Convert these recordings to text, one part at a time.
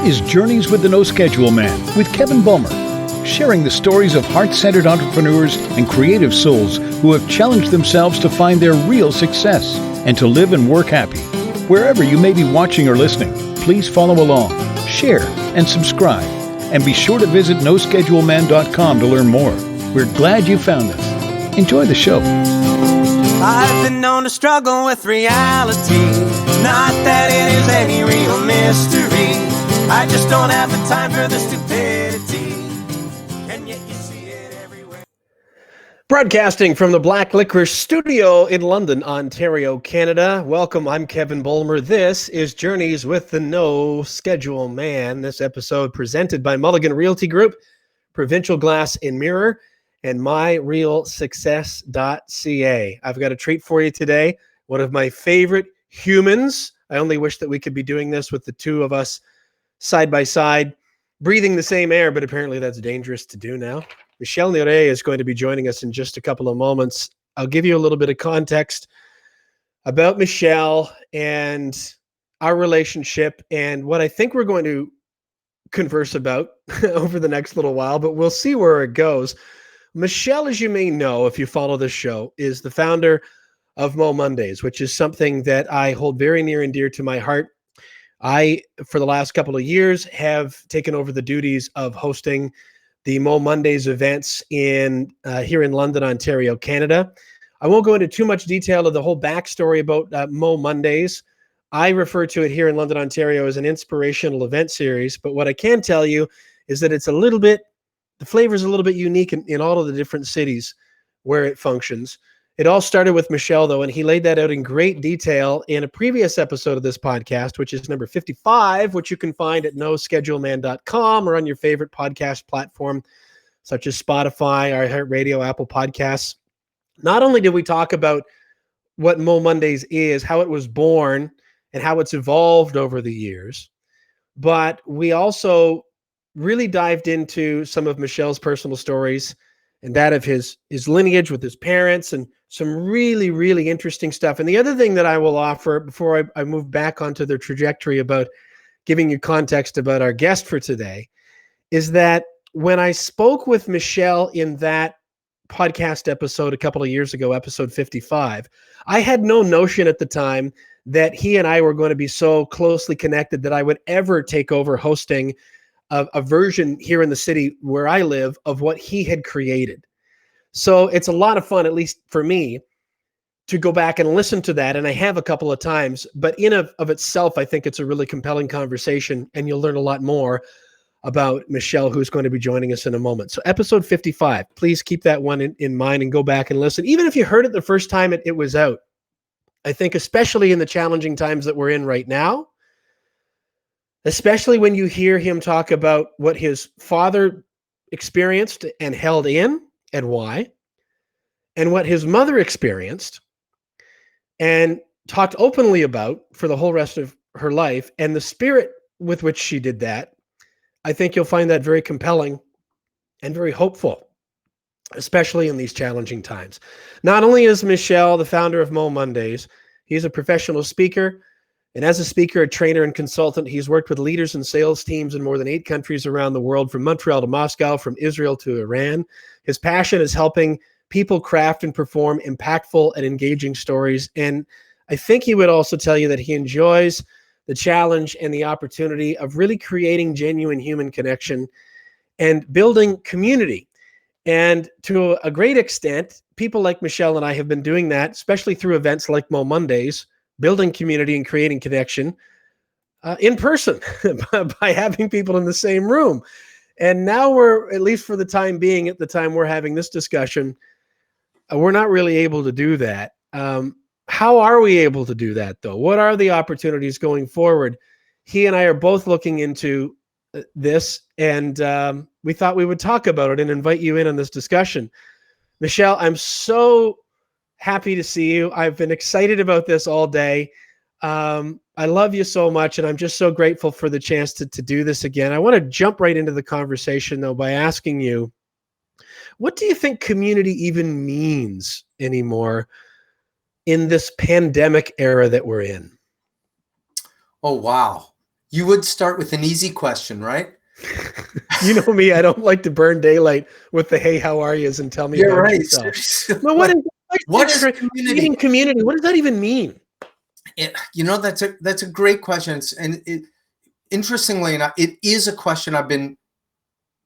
is Journeys with the No Schedule Man with Kevin Bulmer, sharing the stories of heart-centered entrepreneurs and creative souls who have challenged themselves to find their real success and to live and work happy. Wherever you may be watching or listening, please follow along, share, and subscribe. And be sure to visit noscheduleman.com to learn more. We're glad you found us. Enjoy the show. I've been known to struggle with reality. Not that it is any real mystery. I just don't have the time for the stupidity. And yet you see it everywhere. Broadcasting from the Black Licorice Studio in London, Ontario, Canada. Welcome, I'm Kevin Bulmer. This is Journeys with the No Schedule Man. This episode presented by Mulligan Realty Group, Provincial Glass and Mirror, and myrealsuccess.ca. I've got a treat for you today. One of my favorite humans. I only wish that we could be doing this with the two of us side by side, breathing the same air, but apparently that's dangerous to do now. Michel Neray is going to be joining us in just a couple of moments. I'll give you a little bit of context about Michel and our relationship and what I think we're going to converse about over the next little while, but we'll see where it goes. Michel, as you may know, if you follow this show, is the founder of momondays, which is something that I hold very near and dear to my heart. I, for the last couple of years, have taken over the duties of hosting the momondays events here in London, Ontario, Canada. I won't go into too much detail of the whole backstory about momondays. I refer to it here in London, Ontario as an inspirational event series, but what I can tell you is that it's the flavor is a little bit unique in all of the different cities where it functions. It all started with Michel, though, and he laid that out in great detail in a previous episode of this podcast, which is number 55, which you can find at noscheduleman.com or on your favorite podcast platform, such as Spotify, iHeartRadio, Apple Podcasts. Not only did we talk about what momondays is, how it was born, and how it's evolved over the years, but we also really dived into some of Michel's personal stories and that of his lineage with his parents and some really, really interesting stuff. And the other thing that I will offer before I move back onto the trajectory about giving you context about our guest for today is that when I spoke with Michel in that podcast episode a couple of years ago, episode 55, I had no notion at the time that he and I were going to be so closely connected that I would ever take over hosting a version here in the city where I live of what he had created. So it's a lot of fun, at least for me, to go back and listen to that. And I have a couple of times, but in of itself, I think it's a really compelling conversation and you'll learn a lot more about Michel, who's going to be joining us in a moment. So episode 55, please keep that one in mind and go back and listen. Even if you heard it the first time it was out, I think especially in the challenging times that we're in right now, especially when you hear him talk about what his father experienced and held in and why, and what his mother experienced and talked openly about for the whole rest of her life, and the spirit with which she did that, I think you'll find that very compelling and very hopeful, especially in these challenging times. Not only is Michel the founder of momondays, he's a professional speaker. And as a speaker, a trainer, and consultant, he's worked with leaders and sales teams in more than 8 countries around the world, from Montreal to Moscow, from Israel to Iran. His passion is helping people craft and perform impactful and engaging stories. And I think he would also tell you that he enjoys the challenge and the opportunity of really creating genuine human connection and building community. And to a great extent, people like Michel and I have been doing that, especially through events like momondays, building community and creating connection in person by having people in the same room. And now we're, at least for the time being, at the time we're having this discussion, we're not really able to do that. How are we able to do that, though? What are the opportunities going forward? He and I are both looking into this, and we thought we would talk about it and invite you in on this discussion. Michel, I'm so happy to see you. I've been excited about this all day. I love you so much, and I'm just so grateful for the chance to do this again. I want to jump right into the conversation, though, by asking you, what do you think community even means anymore in this pandemic era that we're in? Oh, wow. You would start with an easy question, right? You know me, I don't like to burn daylight with the "Hey, how are yous?" and tell me You're about right. yourself. Seriously. But What is community? creating community? What does that even mean? That's a great question. Interestingly enough, it is a question I've been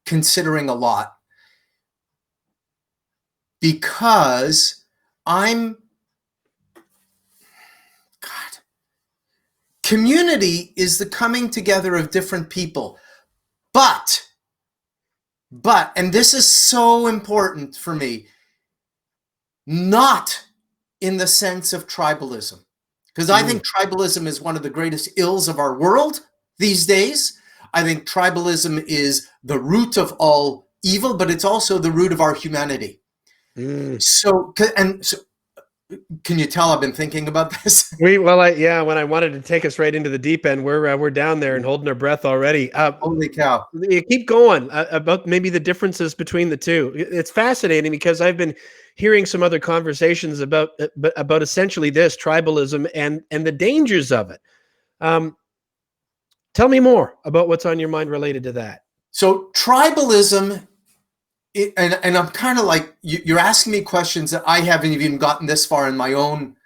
considering a lot, because community is the coming together of different people. But, and this is so important for me, not in the sense of tribalism, because I think tribalism is one of the greatest ills of our world these days. I think tribalism is the root of all evil, but it's also the root of our humanity. So can you tell I've been thinking about this? When I wanted to take us right into the deep end, we're down there and holding our breath already. Holy cow. You keep going about maybe the differences between the two. It's fascinating because I've been hearing some other conversations about essentially this tribalism and the dangers of it. Tell me more about what's on your mind related to that. So tribalism, and I'm kind of like, you're asking me questions that I haven't even gotten this far in my own,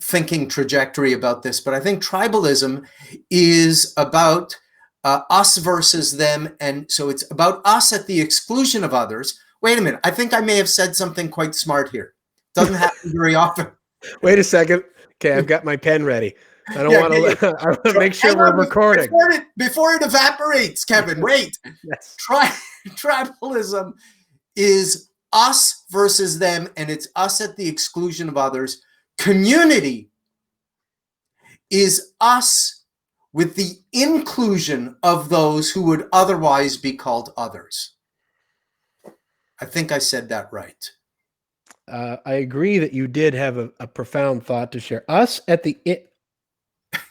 thinking trajectory about this. But I think tribalism is about us versus them. And so it's about us at the exclusion of others. Wait a minute. I think I may have said something quite smart here. Doesn't happen very often. Wait a second. Okay, I've got my pen ready. I want to make sure we're recording. Before it evaporates, Kevin, wait. Yes. Tribalism is us versus them, and it's us at the exclusion of others. Community is us with the inclusion of those who would otherwise be called others. I think I said that right. I agree that you did have a profound thought to share. Us at the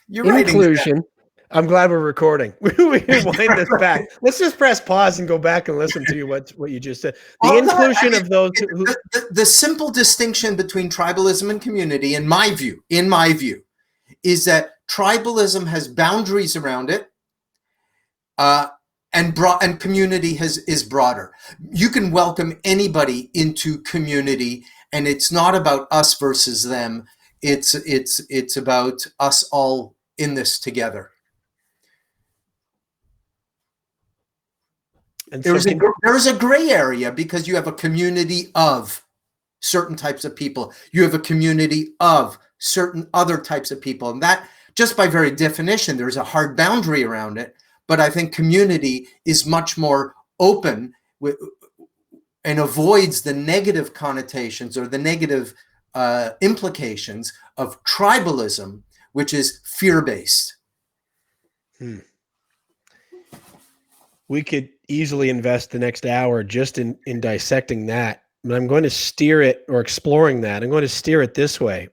inclusion. I'm glad we're recording. We can wind this back. Let's just press pause and go back and listen to what you just said. The inclusion of those who the simple distinction between tribalism and community, in my view, is that tribalism has boundaries around it, and community is broader. You can welcome anybody into community, and it's not about us versus them. It's about us all in this together. And there's a gray area, because you have a community of certain types of people. You have a community of certain other types of people. And that, just by very definition, there's a hard boundary around it. But I think community is much more open and avoids the negative connotations or the negative implications of tribalism, which is fear-based. We could easily invest the next hour just in dissecting that, but I'm going to steer it, or exploring that. I'm going to steer it this way.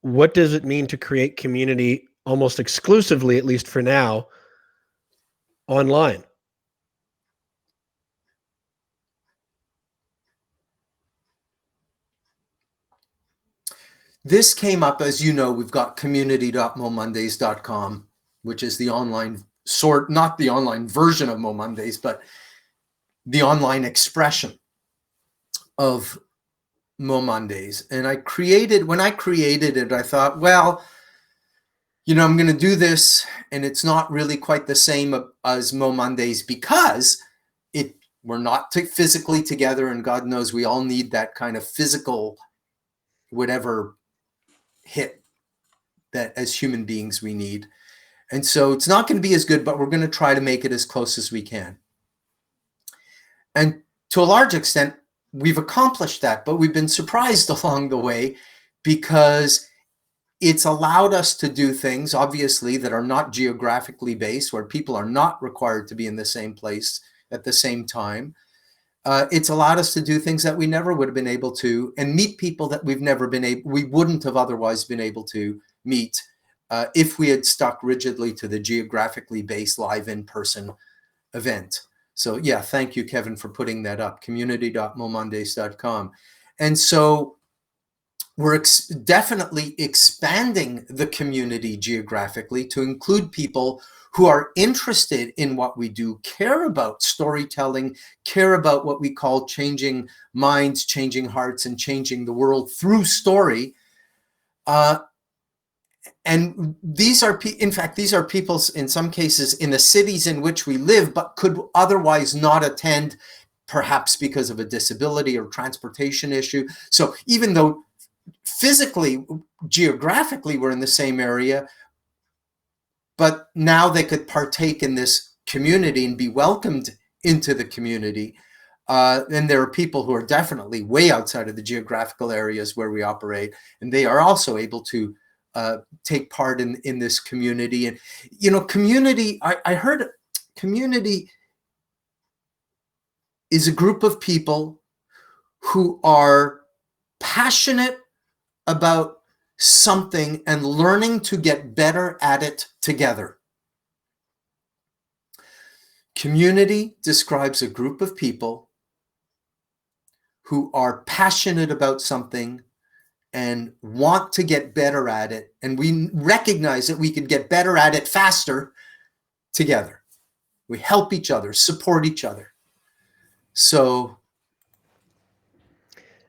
What does it mean to create community almost exclusively, at least for now, online? This came up, as you know, we've got community.momondays.com, which is the online not the online version of momondays, but the online expression of momondays. And when I created it, I thought, well, I'm going to do this, and it's not really quite the same as momondays, because we're not physically together, and God knows we all need that kind of physical, whatever hit that as human beings we need. And so it's not going to be as good, but we're going to try to make it as close as we can. And to a large extent, we've accomplished that, but we've been surprised along the way, because it's allowed us to do things, obviously, that are not geographically based, where people are not required to be in the same place at the same time. It's allowed us to do things that we never would have been able to, and meet people that we wouldn't have otherwise been able to meet if we had stuck rigidly to the geographically based live in-person event. So yeah, thank you, Kevin, for putting that up, community.momondays.com. And so we're definitely expanding the community geographically to include people who are interested in what we do, care about storytelling, care about what we call changing minds, changing hearts, and changing the world through story. And these are, in fact, these are people in some cases in the cities in which we live, but could otherwise not attend, perhaps because of a disability or transportation issue. So even though physically, geographically, we're in the same area, but now they could partake in this community and be welcomed into the community. And there are people who are definitely way outside of the geographical areas where we operate, and they are also able to take part in this community. And, you know, community, I heard community is a group of people who are passionate about something and learning to get better at it together. Community describes a group of people who are passionate about something and want to get better at it. And we recognize that we could get better at it faster together. We help each other, support each other. So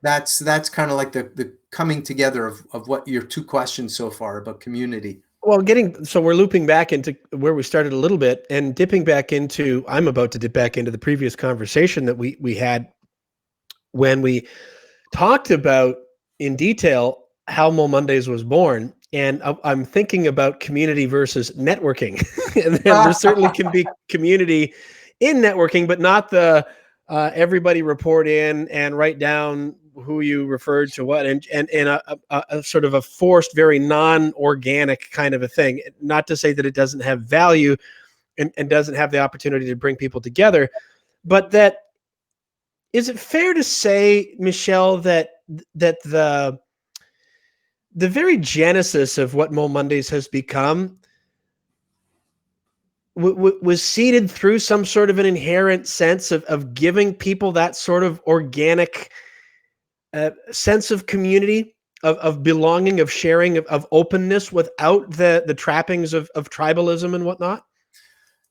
that's kind of like the coming together of what your two questions so far about community. Well, so we're looping back into where we started a little bit and dipping back into, I'm about to dip back into the previous conversation that we had when we talked about in detail how momondays was born. And I'm thinking about community versus networking. And there certainly can be community in networking, but not the everybody report in and write down who you referred to what, and a sort of a forced, very non-organic kind of a thing. Not to say that it doesn't have value and doesn't have the opportunity to bring people together, but that, is it fair to say, Michel, that the very genesis of what momondays has become was seeded through some sort of an inherent sense of giving people that sort of organic sense of community, of belonging, of sharing, of openness, without the trappings of tribalism and whatnot?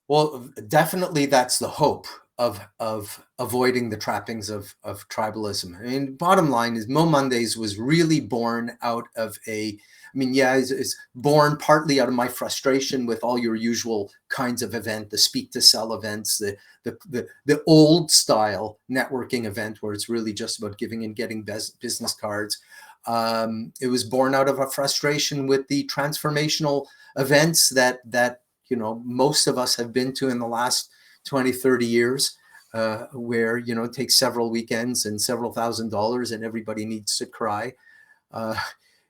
Well, definitely that's the hope of avoiding the trappings of tribalism. I mean, bottom line is momondays was really born out of it's born partly out of my frustration with all your usual kinds of event, the speak to sell events, the old style networking event where it's really just about giving and getting business cards. It was born out of a frustration with the transformational events that you know most of us have been to in the last 20, 30 years, where, you know, it takes several weekends and several $1,000s and everybody needs to cry.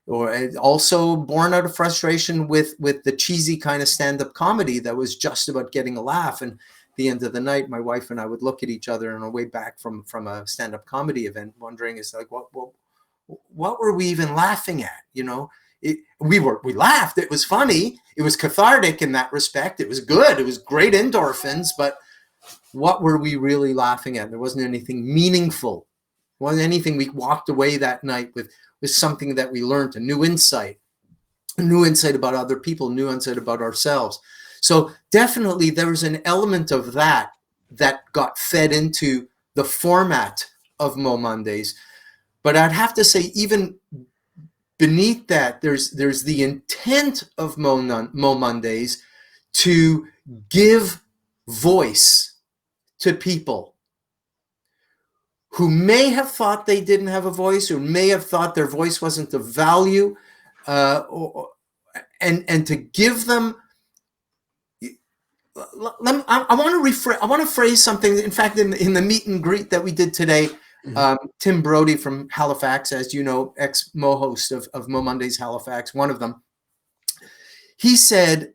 Or also born out of frustration with the cheesy kind of stand-up comedy that was just about getting a laugh. And at the end of the night, my wife and I would look at each other on our way back from a stand-up comedy event, wondering, it's like, what were we even laughing at? You know, we laughed. It was funny. It was cathartic in that respect. It was good. It was great endorphins. But what were we really laughing at? There wasn't anything meaningful. It wasn't anything we walked away that night with something that we learned, a new insight about other people, new insight about ourselves. So definitely there was an element of that got fed into the format of momondays. But I'd have to say, even beneath that, there's the intent of momondays to give voice to people who may have thought they didn't have a voice, or may have thought their voice wasn't of value, and to give them. I want to phrase something. In fact, in the meet and greet that we did today, Tim Brody from Halifax, as you know, ex-Mo host of momondays Halifax, one of them, he said,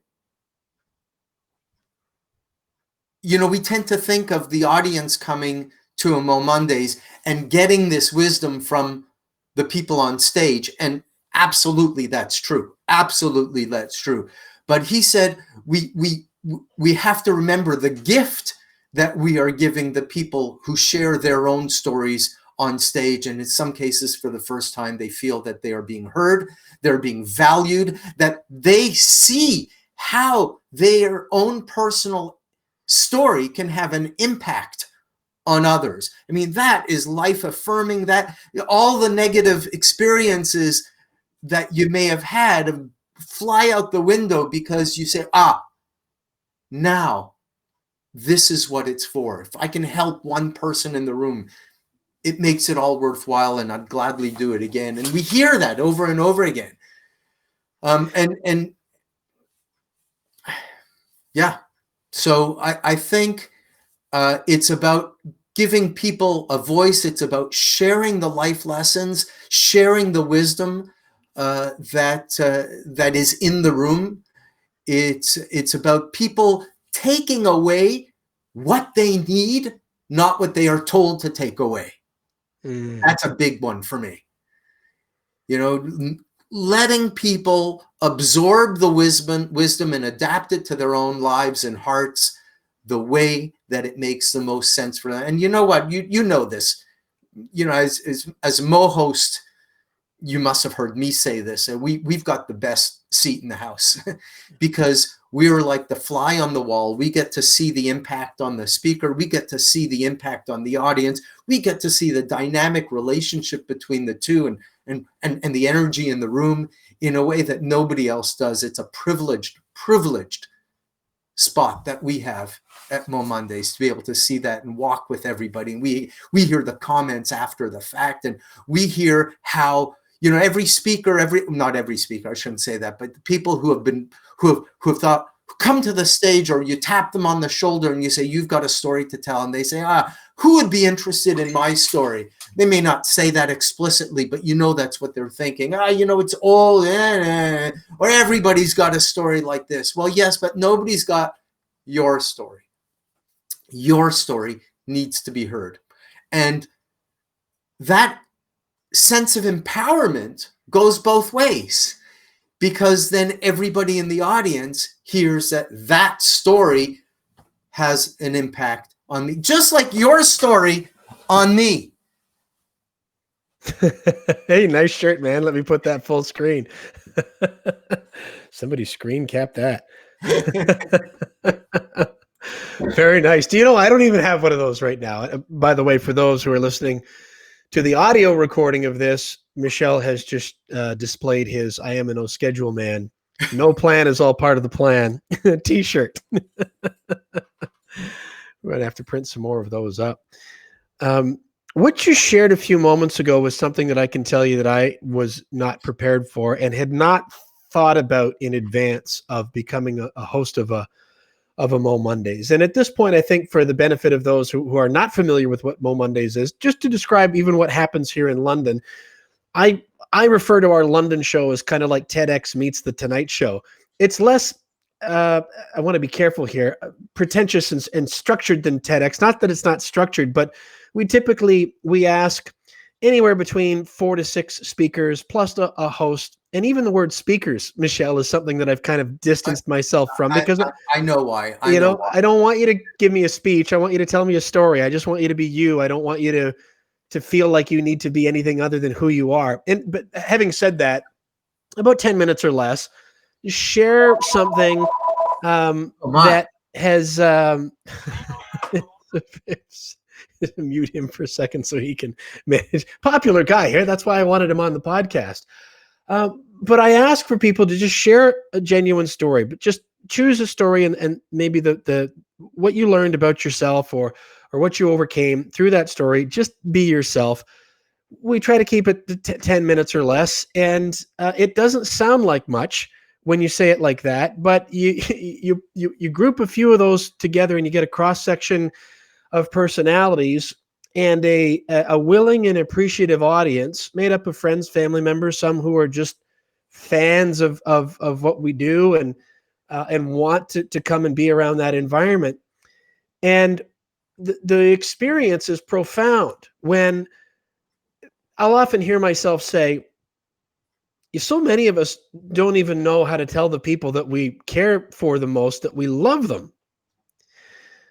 you know, we tend to think of the audience coming to a momondays and getting this wisdom from the people on stage. And absolutely that's true. Absolutely that's true. But he said, we have to remember the gift that we are giving the people who share their own stories on stage. And in some cases, for the first time, they feel that they are being heard, they're being valued, that they see how their own personal story can have an impact on others. I mean, that is life affirming. That all the negative experiences that you may have had fly out the window because you say, now this is what it's for. If I can help one person in the room, it makes it all worthwhile, and I'd gladly do it again. And we hear that over and over again. Yeah. So I think it's about giving people a voice. It's about sharing the life lessons, sharing the wisdom that is in the room. It's about people taking away what they need, not what they are told to take away. That's a big one for me. You know, letting people absorb the wisdom and adapt it to their own lives and hearts the way that it makes the most sense for them. And you know what? You know this. You know, as Mo host, you must have heard me say this. And we've got the best seat in the house because we are like the fly on the wall. We get to see the impact on the speaker. We get to see the impact on the audience. We get to see the dynamic relationship between the two and the energy in the room in a way that nobody else does. It's a privileged spot that we have at momondays to be able to see that and walk with everybody. And we hear the comments after the fact, and we hear how, you know, not every speaker, I shouldn't say that, but the people who have thought, come to the stage, or you tap them on the shoulder and you say, you've got a story to tell. And they say, who would be interested in my story? They may not say that explicitly, but you know that's what they're thinking. You know, it's all, or everybody's got a story like this. Well, yes, but nobody's got your story. Your story needs to be heard. And that sense of empowerment goes both ways, because then everybody in the audience hears that story has an impact on me, just like your story on me. Hey, nice shirt, man. Let me put that full screen. Somebody screen cap that. Very nice. Do you know, I don't even have one of those right now. By the way, for those who are listening to the audio recording of this, Michel has just displayed his I am a no schedule man. No plan is all part of the plan t-shirt. We're going to have to print some more of those up. What you shared a few moments ago was something that I can tell you that I was not prepared for and had not thought about in advance of becoming a host of a Mo Mondays. And at this point, I think for the benefit of those who are not familiar with what Mo Mondays is, just to describe even what happens here in London, I refer to our London show as kind of like TEDx meets the Tonight Show. It's less, I want to be careful here, pretentious and structured than TEDx. Not that it's not structured, but we ask anywhere between 4 to 6 speakers plus a host. And even the word speakers, Michel, is something that I've kind of distanced myself from, because I know why. I don't want you to give me a speech. I want you to tell me a story. I just want you to be you. I don't want you to feel like you need to be anything other than who you are. But having said that, about 10 minutes or less, share something that has mute him for a second so he can manage. Popular guy here. That's why I wanted him on the podcast. But I ask for people to just share a genuine story, but just choose a story and maybe the what you learned about yourself or what you overcame through that story. Just be yourself. We try to keep it to 10 minutes or less, and it doesn't sound like much when you say it like that, but you group a few of those together and you get a cross section of personalities and a willing and appreciative audience made up of friends, family members, some who are just fans of what we do and want to come and be around that environment. And the experience is profound when I'll often hear myself say, so many of us don't even know how to tell the people that we care for the most that we love them.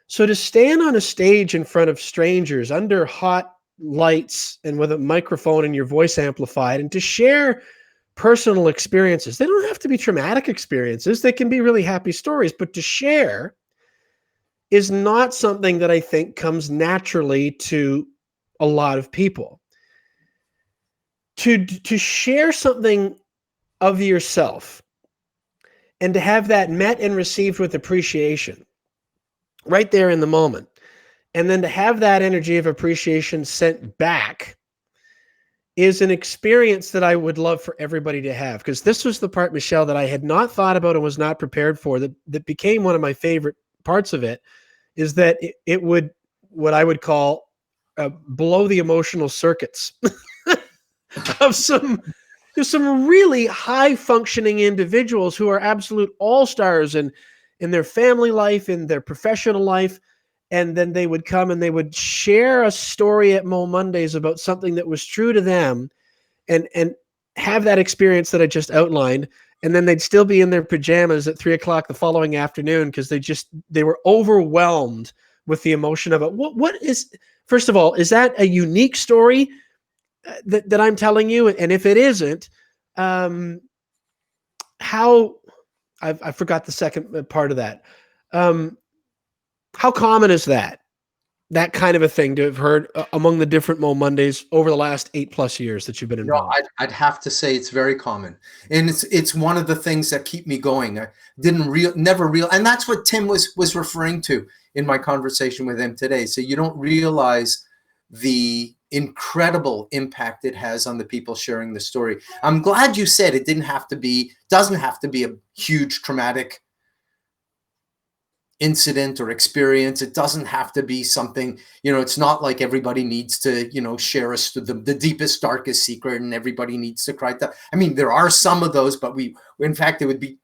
So to stand on a stage in front of strangers under hot lights and with a microphone and your voice amplified, and to share personal experiences. They don't have to be traumatic experiences. They can be really happy stories, but to share is not something that I think comes naturally to a lot of people. To share something of yourself and to have that met and received with appreciation right there in the moment, and then to have that energy of appreciation sent back is an experience that I would love for everybody to have. Because this was the part, Michel, that I had not thought about and was not prepared for, that became one of my favorite parts of it, is that it would, what I would call, blow the emotional circuits of some really high functioning individuals who are absolute all-stars in their family life, in their professional life. And then they would come and they would share a story at Mo Mondays about something that was true to them, and have that experience that I just outlined. And then they'd still be in their pajamas at 3:00 the following afternoon because they were overwhelmed with the emotion of it. What is, first of all, is that a unique story that I'm telling you? And if it isn't, how, I forgot the second part of that. How common is that kind of a thing to have heard among the different Mo Mondays over the last 8+ years that you've been involved? I'd have to say it's very common, and it's one of the things that keep me going. I never real, and that's what Tim was referring to in my conversation with him today. So you don't realize the incredible impact it has on the people sharing the story. I'm glad you said it doesn't have to be a huge traumatic incident or experience. It doesn't have to be something, it's not like everybody needs to, share the deepest, darkest secret and everybody needs to cry. I mean, there are some of those, but in fact, it would be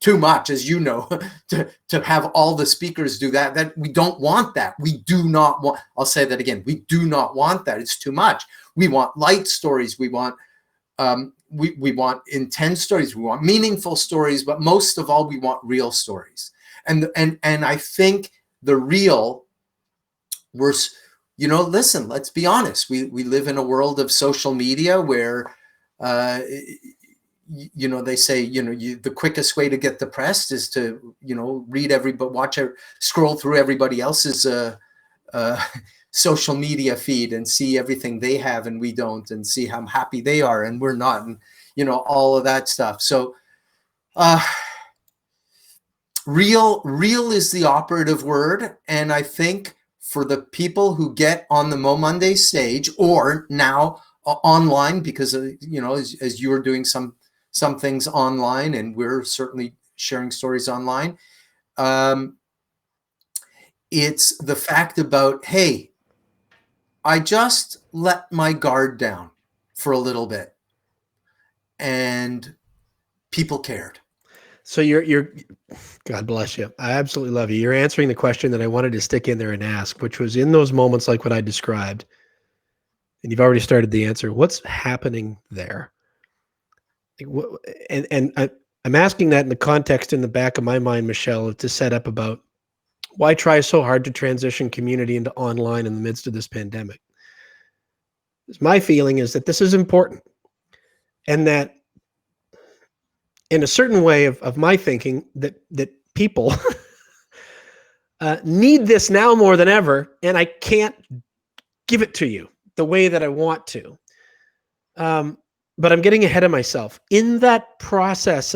too much, as you know, to have all the speakers do that we don't want that. We do not want, I'll say that again. We do not want that. It's too much. We want light stories. We want, we want intense stories. We want meaningful stories, but most of all, we want real stories. And I think the real, listen, let's be honest. We live in a world of social media where, they say, the quickest way to get depressed is to, scroll through everybody else's social media feed and see everything they have and we don't, and see how happy they are and we're not, and, all of that stuff. So, real is the operative word. And I think for the people who get on the Mo Monday stage, or now online, because as you are doing some things online, and we're certainly sharing stories online, it's the fact about, hey, I just let my guard down for a little bit and people cared. So you're God bless you. I absolutely love you. You're answering the question that I wanted to stick in there and ask, which was, in those moments like what I described, and you've already started the answer, what's happening there? And I'm asking that in the context in the back of my mind, Michel, to set up about why try so hard to transition community into online in the midst of this pandemic. My feeling is that this is important, and that in a certain way of my thinking, that people need this now more than ever, and I can't give it to you the way that I want to. But I'm getting ahead of myself. In that process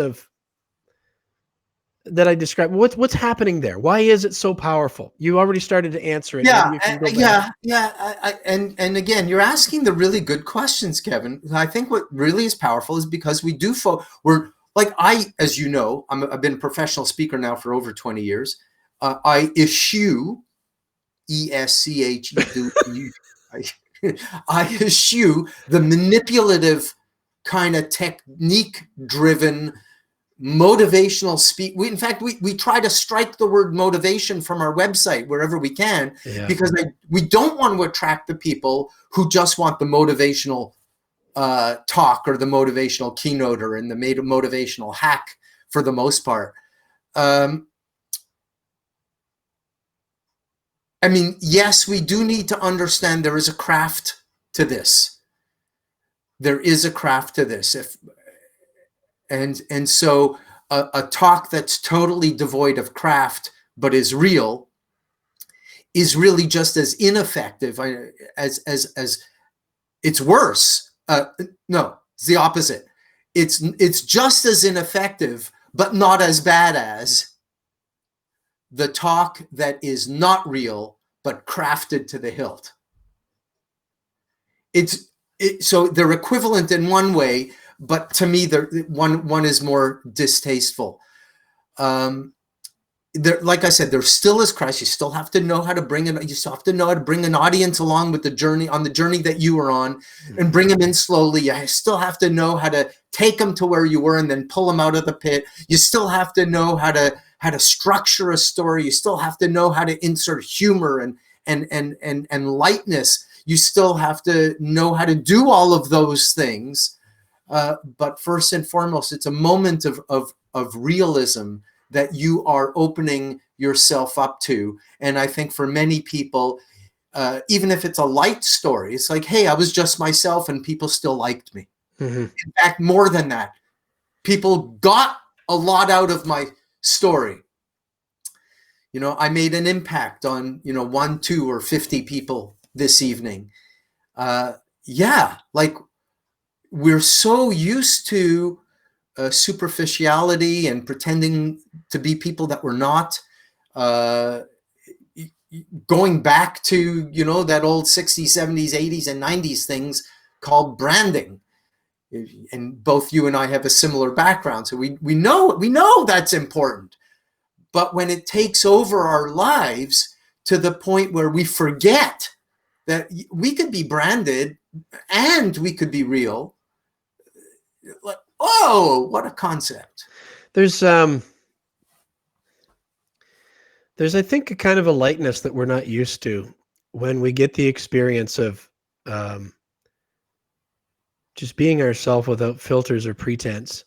that I described, what's happening there? Why is it so powerful? You already started to answer it. Yeah, and again, you're asking the really good questions, Kevin. I think what really is powerful is because we do we're like, as you know, I've been a professional speaker now for over 20 years. I eschew, ESCHU, I eschew the manipulative kind of technique-driven motivational speak. In fact, we try to strike the word motivation from our website wherever we can, because we don't want to attract the people who just want the motivational talk or the motivational keynoter and the motivational hack for the most part. I mean, yes, we do need to understand there is a craft to this. There is a craft to this. So a talk that's totally devoid of craft but is real is really just as ineffective as it's worse. No, it's the opposite. It's just as ineffective but not as bad as the talk that is not real but crafted to the hilt. So they're equivalent in one way, but to me, one is more distasteful. Like I said, there still is Christ. You still have to know how to bring it. You still have to know how to bring an audience along with the journey that you were on, and bring them in slowly. You still have to know how to take them to where you were and then pull them out of the pit. You still have to know how to structure a story. You still have to know how to insert humor and lightness. You still have to know how to do all of those things. But first and foremost, it's a moment of realism that you are opening yourself up to. And I think for many people, even if it's a light story, it's like, hey, I was just myself and people still liked me. Mm-hmm. In fact, more than that, people got a lot out of my story. I made an impact on, 1, 2, or 50 people this evening. Like we're so used to superficiality and pretending to be people that we're not, going back to, that old 60s, 70s, 80s, and 90s things called branding. And both you and I have a similar background. So we know that's important. But when it takes over our lives to the point where we forget that we could be branded and we could be real, like, oh, what a concept. There's I think a kind of a lightness that we're not used to when we get the experience of just being ourselves without filters or pretense.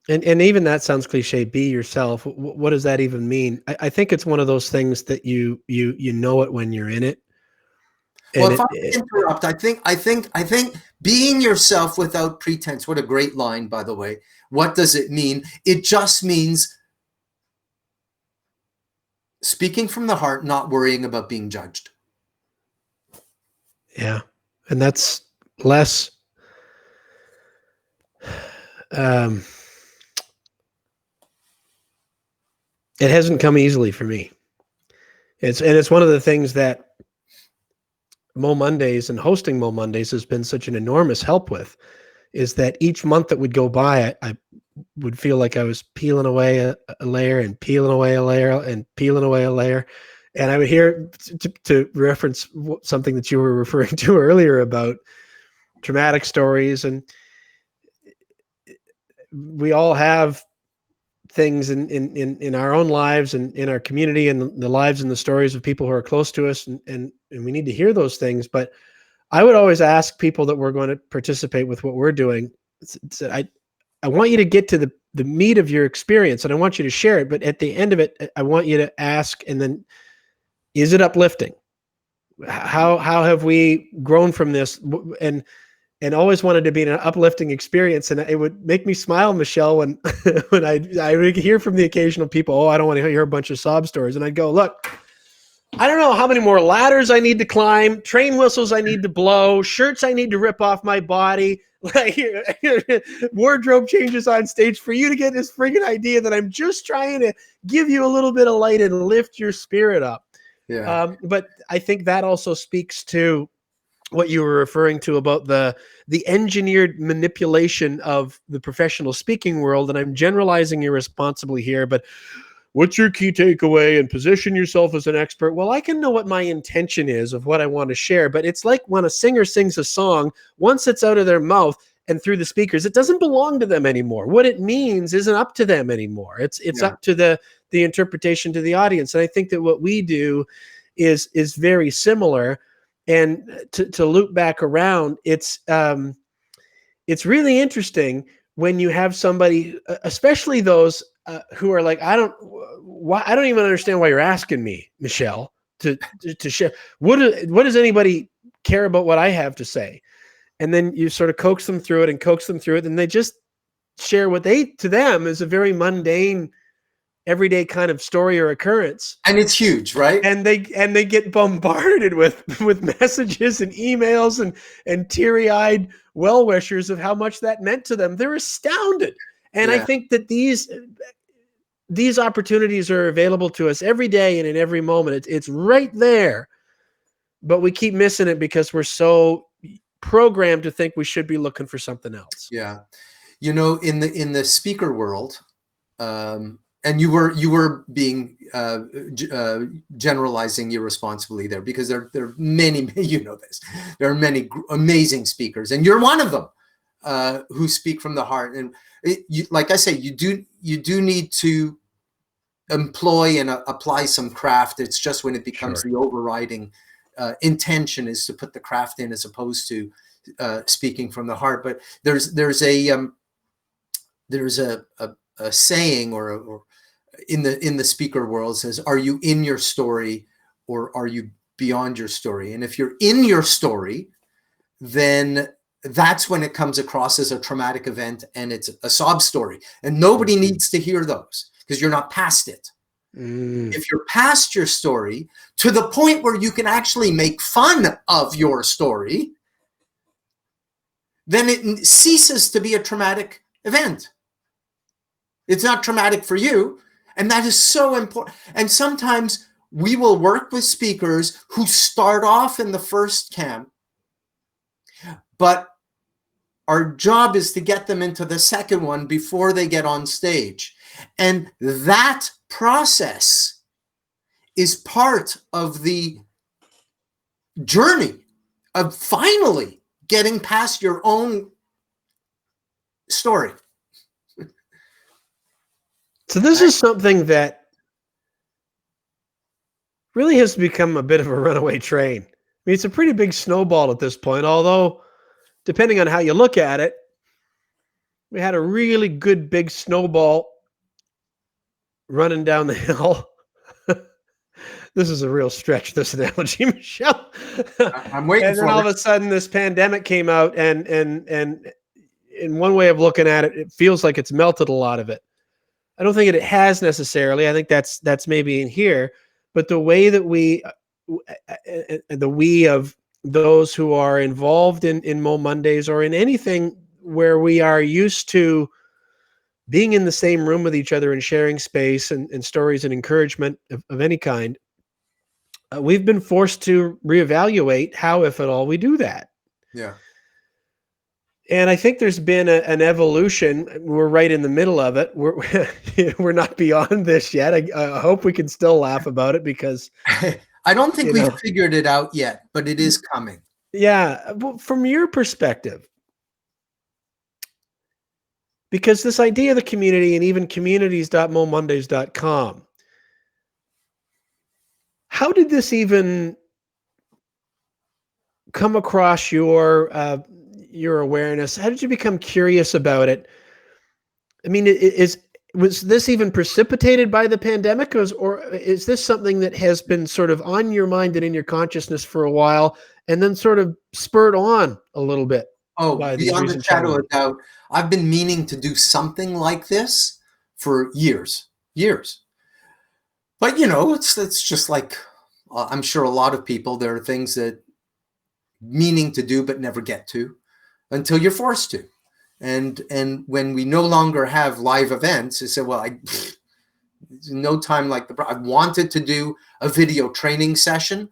And even that sounds cliche, be yourself. What does that even mean? I think it's one of those things that you know it when you're in it. Well, if I interrupt, I think being yourself without pretense, what a great line, by the way. What does it mean? It just means speaking from the heart, not worrying about being judged. Yeah. And that's less, it hasn't come easily for me. It's one of the things that Mo Mondays and hosting Mo Mondays has been such an enormous help with, is that each month that would go by, I would feel like I was peeling away a layer and peeling away a layer and peeling away a layer. And I would hear, to reference something that you were referring to earlier about traumatic stories, and we all have things in our own lives and in our community and the lives and the stories of people who are close to us, and we need to hear those things. But I would always ask people that were going to participate with what we're doing, I want you to get to the meat of your experience, and I want you to share it. But at the end of it, I want you to ask, and then, is it uplifting? How have we grown from this? And always wanted to be an uplifting experience. And it would make me smile, Michelle, when I would hear from the occasional people, oh, I don't want to hear a bunch of sob stories. And I'd go, look, I don't know how many more ladders I need to climb, train whistles I need to blow, shirts I need to rip off my body, like wardrobe changes on stage for you to get this friggin' idea that I'm just trying to give you a little bit of light and lift your spirit up. Yeah. But I think that also speaks to what you were referring to about the engineered manipulation of the professional speaking world. And I'm generalizing irresponsibly here, but what's your key takeaway, and position yourself as an expert? Well, I can know what my intention is of what I want to share, but it's like when a singer sings a song, once it's out of their mouth and through the speakers, it doesn't belong to them anymore. What it means isn't up to them anymore. It's up to the interpretation to the audience. And I think that what we do is very similar. And to loop back around, it's really interesting when you have somebody, especially those who are like, I don't even understand why you're asking me, Michelle, to share. What does anybody care about what I have to say. And then you sort of coax them through it, and they just share what to them is a very mundane, everyday kind of story or occurrence. And it's huge, right? And they get bombarded with messages and emails and teary-eyed well-wishers of how much that meant to them. They're astounded. And I think that these opportunities are available to us every day and in every moment. It's right there, but we keep missing it because we're so programmed to think we should be looking for something else. Yeah. You know, in the speaker world, and you were being generalizing irresponsibly there, because there are many, you know this, there are many amazing speakers, and you're one of them who speak from the heart. And like I say, you do need to employ and apply some craft. It's just when it becomes the overriding intention is to put the craft in as opposed to speaking from the heart. But there's a saying or in the speaker world says, are you in your story or are you beyond your story? And if you're in your story, then that's when it comes across as a traumatic event and it's a sob story. And nobody needs to hear those because you're not past it. If you're past your story to the point where you can actually make fun of your story, then it ceases to be a traumatic event. It's not traumatic for you. And that is so important. And sometimes we will work with speakers who start off in the first camp, but our job is to get them into the second one before they get on stage. And that process is part of the journey of finally getting past your own story. So this is something that really has become a bit of a runaway train. I mean, it's a pretty big snowball at this point, although depending on how you look at it, we had a really good big snowball running down the hill. This is a real stretch, this analogy, Michel. I'm waiting and then for all it. of a sudden this pandemic came out, and in one way of looking at it, it feels like it's melted a lot of it. I don't think it has necessarily. I think that's maybe in here, but the way that we of those who are involved in Mo Mondays or in anything where we are used to being in the same room with each other and sharing space and stories and encouragement of any kind, we've been forced to reevaluate how, if at all, we do that. Yeah. And I think there's been an evolution. We're right in the middle of it. We're not beyond this yet. I hope we can still laugh about it because I don't think we've figured it out yet, but it is coming. Yeah. Well, from your perspective, because this idea of the community and even communities.momondays.com, how did this even come across your awareness? How did you become curious about it? I mean, was this even precipitated by the pandemic, or is this something that has been sort of on your mind and in your consciousness for a while and then sort of spurred on a little bit? Oh, beyond the shadow of doubt. I've been meaning to do something like this for years. But, you know, it's just like, I'm sure a lot of people, there are things that meaning to do but never get to until you're forced to. And when we no longer have live events, I said, well, no time like I wanted to do a video training session.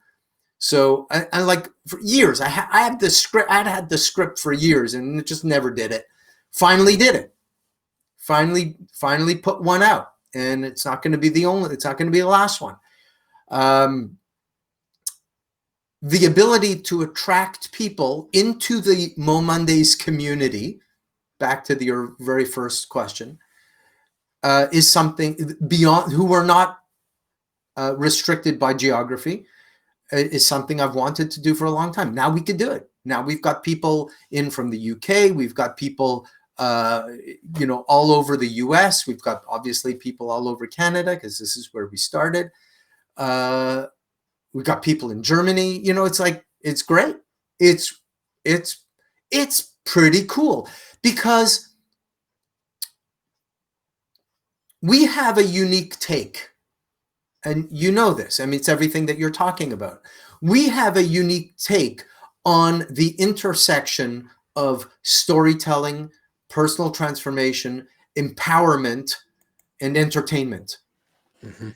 So I like for years, I had the script. I'd had the script for years and it just never did it. Finally did it. Finally put one out, and it's not going to be the last one. The ability to attract people into the Mo Mondays community, back to your very first question, is something beyond who are not restricted by geography. Is something I've wanted to do for a long time. Now we could do it. Now we've got people in from the UK. We've got people, all over the US. We've got obviously people all over Canada because this is where we started. We've got people in Germany. You know, it's like, it's great. it's pretty cool because we have a unique take. And you know this. I mean, it's everything that you're talking about. We have a unique take on the intersection of storytelling, personal transformation, empowerment, and entertainment. Mm-hmm.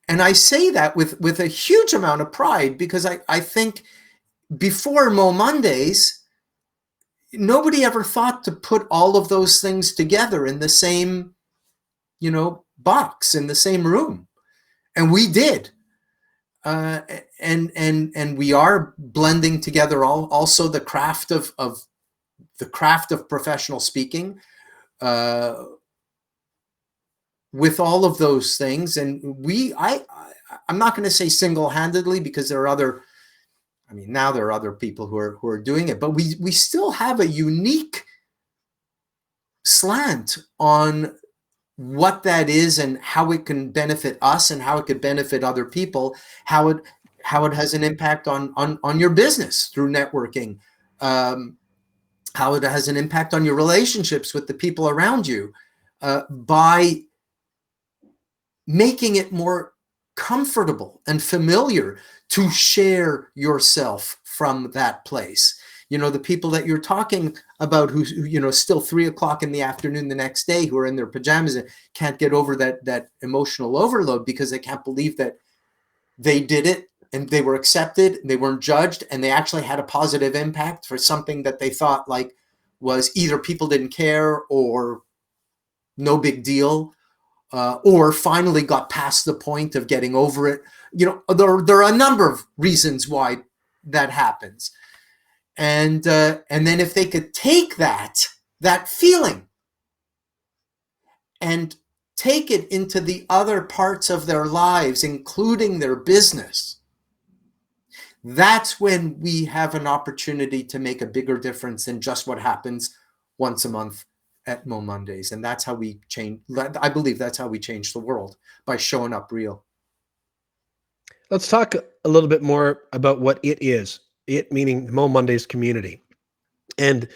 And I say that with a huge amount of pride, because I think before Mo Mondays, nobody ever thought to put all of those things together in the same, box, in the same room. And we did. And we are blending together also the craft of professional speaking, with all of those things. And I'm not going to say single-handedly, because there are now there are other people who are doing it, but we still have a unique slant on what that is and how it can benefit us and how it could benefit other people, how it has an impact on your business through networking, how it has an impact on your relationships with the people around you, by making it more comfortable and familiar to share yourself from that place. The people that you're talking about who still 3:00 in the afternoon the next day, who are in their pajamas and can't get over that emotional overload because they can't believe that they did it and they were accepted, and they weren't judged, and they actually had a positive impact for something that they thought like was either people didn't care or no big deal, or finally got past the point of getting over it. There are a number of reasons why that happens. And then if they could take that feeling and take it into the other parts of their lives, including their business, that's when we have an opportunity to make a bigger difference than just what happens once a month at Mo Mondays. And that's how we change. I believe that's how we change the world, by showing up real. Let's talk a little bit more about what it is. It meaning Mo Mondays community. And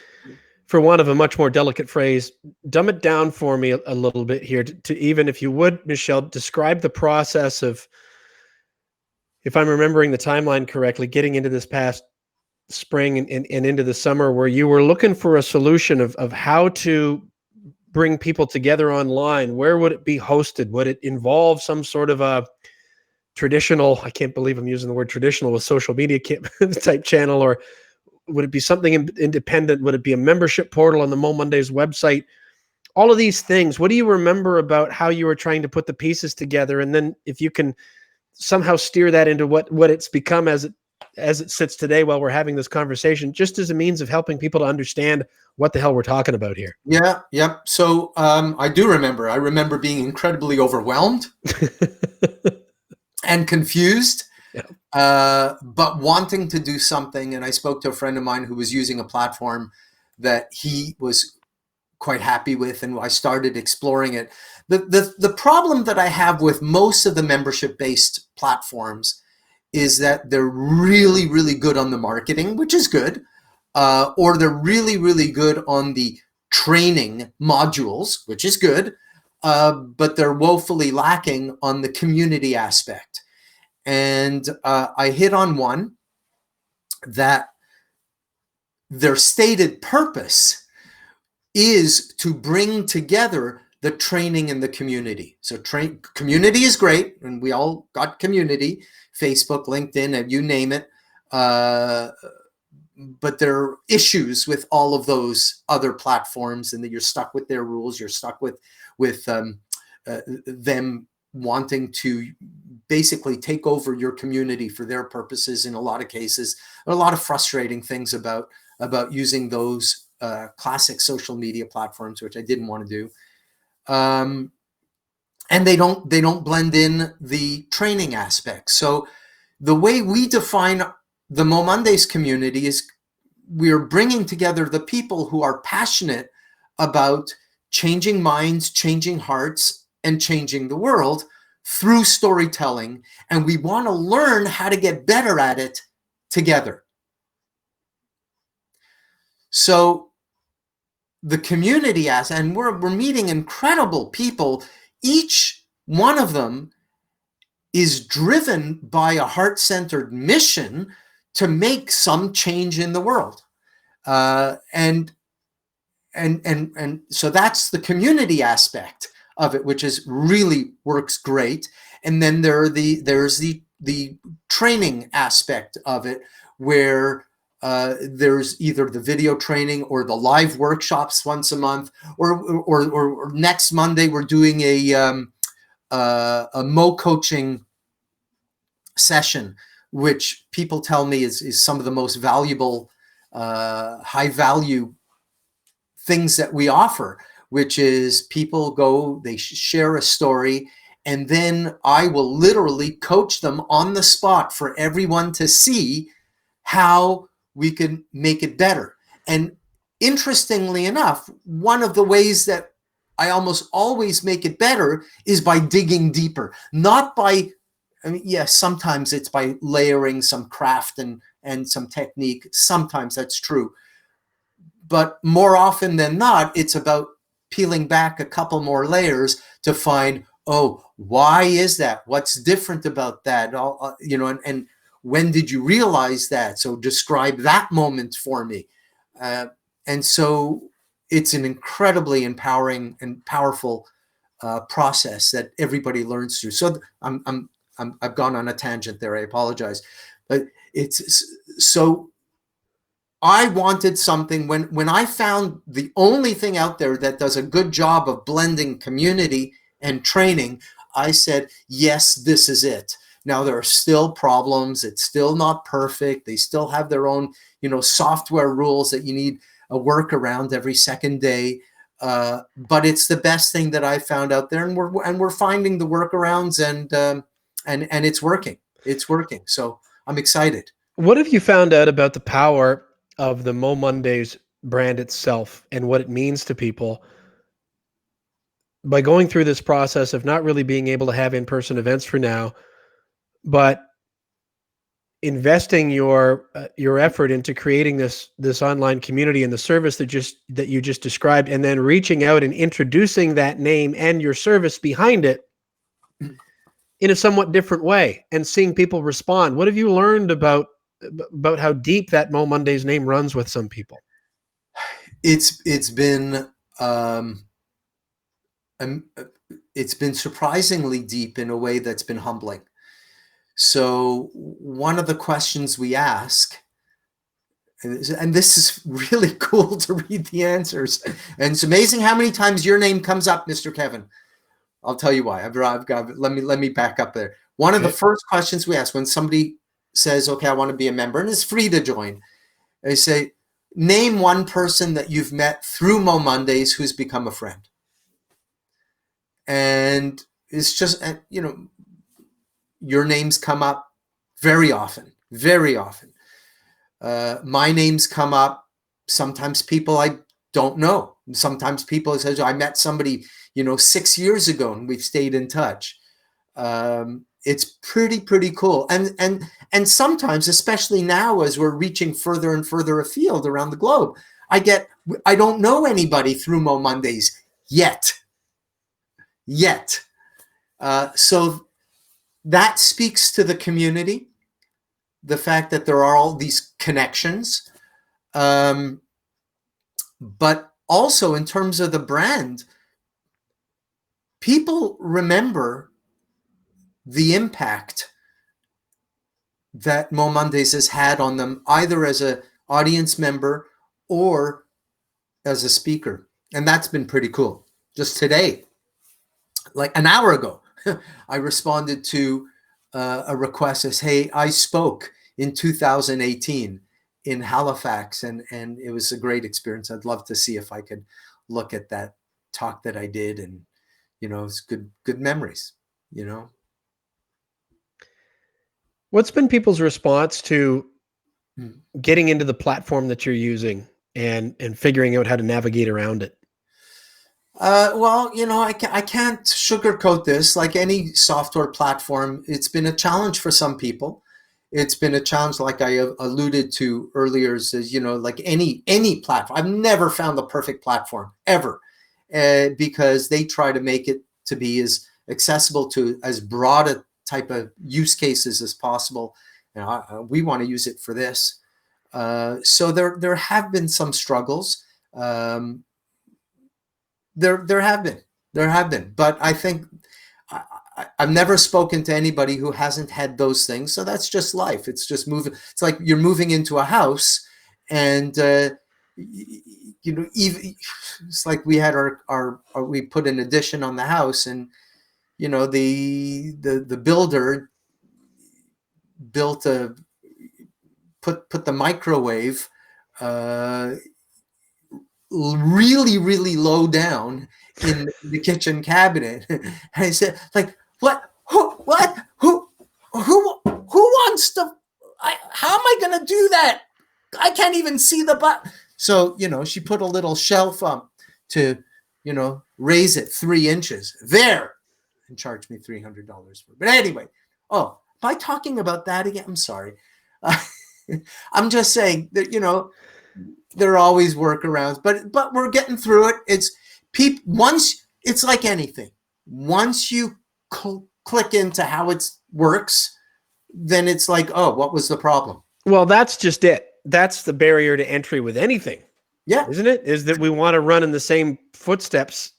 for want of a much more delicate phrase, dumb it down for me a little bit here to even, if you would, Michel, describe the process of, if I'm remembering the timeline correctly, getting into this past spring and into the summer, where you were looking for a solution of how to bring people together online. Where would it be hosted? Would it involve some sort of a traditional, I can't believe I'm using the word traditional, with social media type channel, or would it be something independent? Would it be a membership portal on the Mo Mondays website? All of these things. What do you remember about how you were trying to put the pieces together? And then if you can somehow steer that into what it's become as it sits today while we're having this conversation, just as a means of helping people to understand what the hell we're talking about here. Yeah. Yep. So I remember being incredibly overwhelmed and confused, but wanting to do something. And I spoke to a friend of mine who was using a platform that he was quite happy with, and I started exploring it. The problem that I have with most of the membership-based platforms is that they're really, really good on the marketing, which is good, or they're really, really good on the training modules, which is good, but they're woefully lacking on the community aspect. And I hit on one that their stated purpose is to bring together the training and the community. So community is great, and we all got community, Facebook, LinkedIn, and you name it. But there are issues with all of those other platforms, and that you're stuck with their rules. You're stuck with them wanting to basically take over your community for their purposes in a lot of cases. There are a lot of frustrating things about using those classic social media platforms, which I didn't want to do. And they don't blend in the training aspect. So the way we define the Mo Mondays community is we're bringing together the people who are passionate about changing minds, changing hearts, and changing the world through storytelling, and we want to learn how to get better at it together. So the community and we're meeting incredible people. Each one of them is driven by a heart-centered mission to make some change in the world. And so that's the community aspect of it, which is really works great. And then there's the training aspect of it, where there's either the video training or the live workshops once a month, or next Monday we're doing a Mo coaching session, which people tell me is some of the most valuable, high value things that we offer, which is people go, they share a story, and then I will literally coach them on the spot for everyone to see how we can make it better. And interestingly enough, one of the ways that I almost always make it better is by digging deeper, not by, I mean, yes, sometimes it's by layering some craft and some technique. Sometimes that's true. But more often than not, it's about peeling back a couple more layers to find, oh, why is that? What's different about that? And when did you realize that? So describe that moment for me. And so it's an incredibly empowering and powerful process that everybody learns through. So I've gone on a tangent there. I apologize, but it's so. I wanted something when I found the only thing out there that does a good job of blending community and training, I said, yes, this is it. Now there are still problems. It's still not perfect. They still have their own, software rules that you need a workaround every second day. But it's the best thing that I found out there, and we're finding the workarounds, and it's working. It's working. So I'm excited. What have you found out about the power of the Mo Mondays brand itself and what it means to people by going through this process of not really being able to have in-person events for now, but investing your effort into creating this online community and the service that you just described, and then reaching out and introducing that name and your service behind it in a somewhat different way and seeing people respond? What have you learned about how deep that Mo Mondays name runs with some people? It's been surprisingly deep in a way that's been humbling. So one of the questions we ask, and this is really cool to read the answers, and it's amazing how many times your name comes up, Mr. Kevin. I'll tell you why. I've got. Let me back up there. One of the first questions we ask when somebody says, okay, I want to be a member, and it's free to join, they say, name one person that you've met through Mo Mondays who's become a friend. And it's just, your names come up very often, very often. My names come up. Sometimes people I don't know. Sometimes people say, I met somebody, 6 years ago, and we've stayed in touch. It's pretty cool. And sometimes, especially now, as we're reaching further and further afield around the globe, I don't know anybody through Mo Mondays yet. So that speaks to the community, the fact that there are all these connections, but also in terms of the brand, people remember the impact that Mo Mondays has had on them, either as an audience member or as a speaker. And that's been pretty cool. Just today, like an hour ago, I responded to a request as, hey, I spoke in 2018 in Halifax, and it was a great experience. I'd love to see if I could look at that talk that I did, and it's good memories. What's been people's response to getting into the platform that you're using and figuring out how to navigate around it? Well, I can't sugarcoat this. Like any software platform, it's been a challenge for some people. It's been a challenge, like I alluded to earlier, is, like any platform. I've never found the perfect platform ever, because they try to make it to be as accessible to as broad a type of use cases as possible. We want to use it for this. So there have been some struggles. There have been, but I think I've never spoken to anybody who hasn't had those things. So that's just life. It's just moving. It's like you're moving into a house, and even it's like we had we put an addition on the house, and the builder put the microwave really, really low down in the kitchen cabinet. And I said, like, what? Who wants to? How am I going to do that? I can't even see the button. So, she put a little shelf up to, raise it 3 inches there, and charged me $300 for it. But anyway, am I talking about that again? I'm sorry. I'm just saying that, there are always workarounds, but we're getting through it. It's like anything. Once you click into how it works, then it's like, oh, what was the problem? Well, that's just it. That's the barrier to entry with anything. Yeah. Isn't it? Is that we want to run in the same footsteps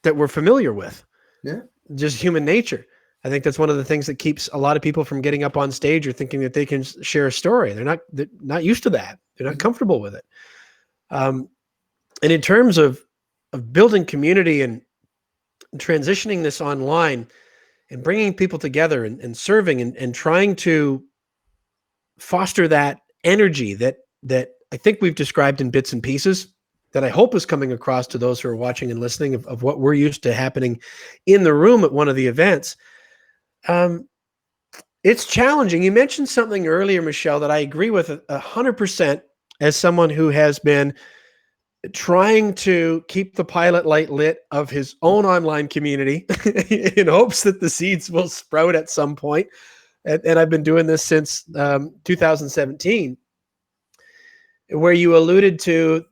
that we're familiar with. Yeah. Just human nature. I think that's one of the things that keeps a lot of people from getting up on stage or thinking that they can share a story. They're not used to that. They're not comfortable with it. And in terms of building community and transitioning this online and bringing people together and serving and trying to foster that energy that I think we've described in bits and pieces, that I hope is coming across to those who are watching and listening of what we're used to happening in the room at one of the events. It's challenging. You mentioned something earlier, Michel, that I agree with 100% as someone who has been trying to keep the pilot light lit of his own online community in hopes that the seeds will sprout at some point. And I've been doing this since 2017, where you alluded to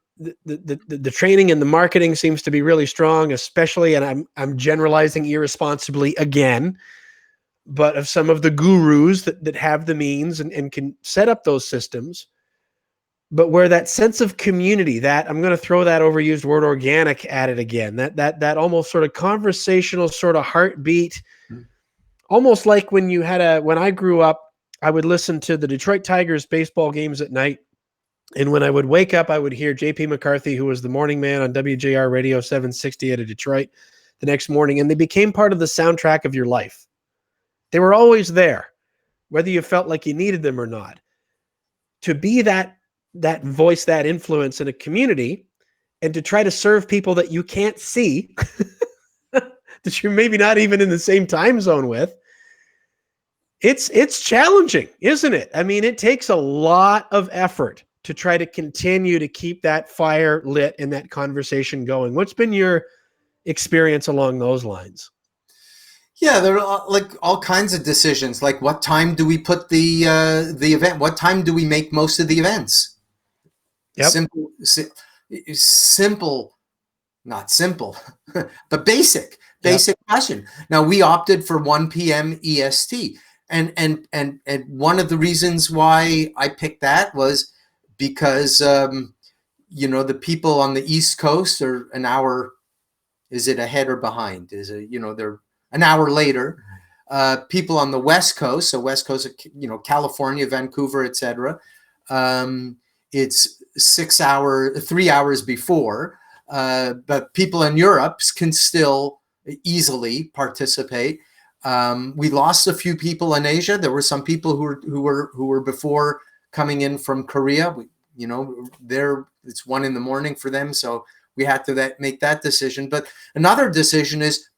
the training and the marketing seems to be really strong, especially, and I'm generalizing irresponsibly again, but of some of the gurus that have the means and can set up those systems, but where that sense of community, that I'm going to throw that overused word organic at it again, that almost sort of conversational sort of heartbeat, almost like when I grew up, I would listen to the Detroit Tigers baseball games at night. And when I would wake up, I would hear J.P. McCarthy, who was the morning man on WJR Radio 760 out of Detroit the next morning. And they became part of the soundtrack of your life. They were always there, whether you felt like you needed them or not. To be that voice, that influence in a community, and to try to serve people that you can't see, that you're maybe not even in the same time zone with, it's challenging, isn't it? I mean, it takes a lot of effort to try to continue to keep that fire lit and that conversation going. What's been your experience along those lines? Yeah, there are like all kinds of decisions. Like, what time do we put the event? What time do we make most of the events? Yep. Simple, not simple, but basic question. Now, we opted for 1 p.m. EST, and one of the reasons why I picked that was because the people on the East Coast are an hour. Is it ahead or behind? Is it they're an hour later? People on the West Coast, so West Coast, California, Vancouver, etc. It's 3 hours before, but people in Europe can still easily participate. We lost a few people in Asia. There were some people who were before coming in from Korea. It's 1 a.m. for them, so we had to make that decision. But another decision is,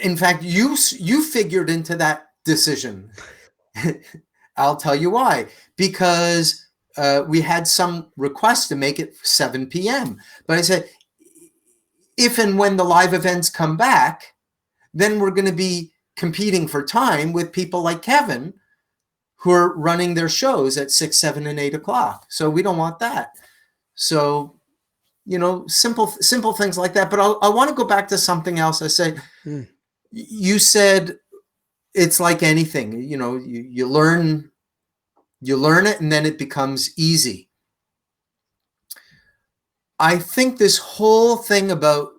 in fact, you figured into that decision. I'll tell you why. Because we had some requests to make it 7 p.m. But I said, if and when the live events come back, then we're going to be competing for time with people like Kevin, who are running their shows at 6, 7, and 8 o'clock. So we don't want that. So, simple things like that. But I want to go back to something else. I say, you said it's like anything, you learn it and then it becomes easy. I think this whole thing about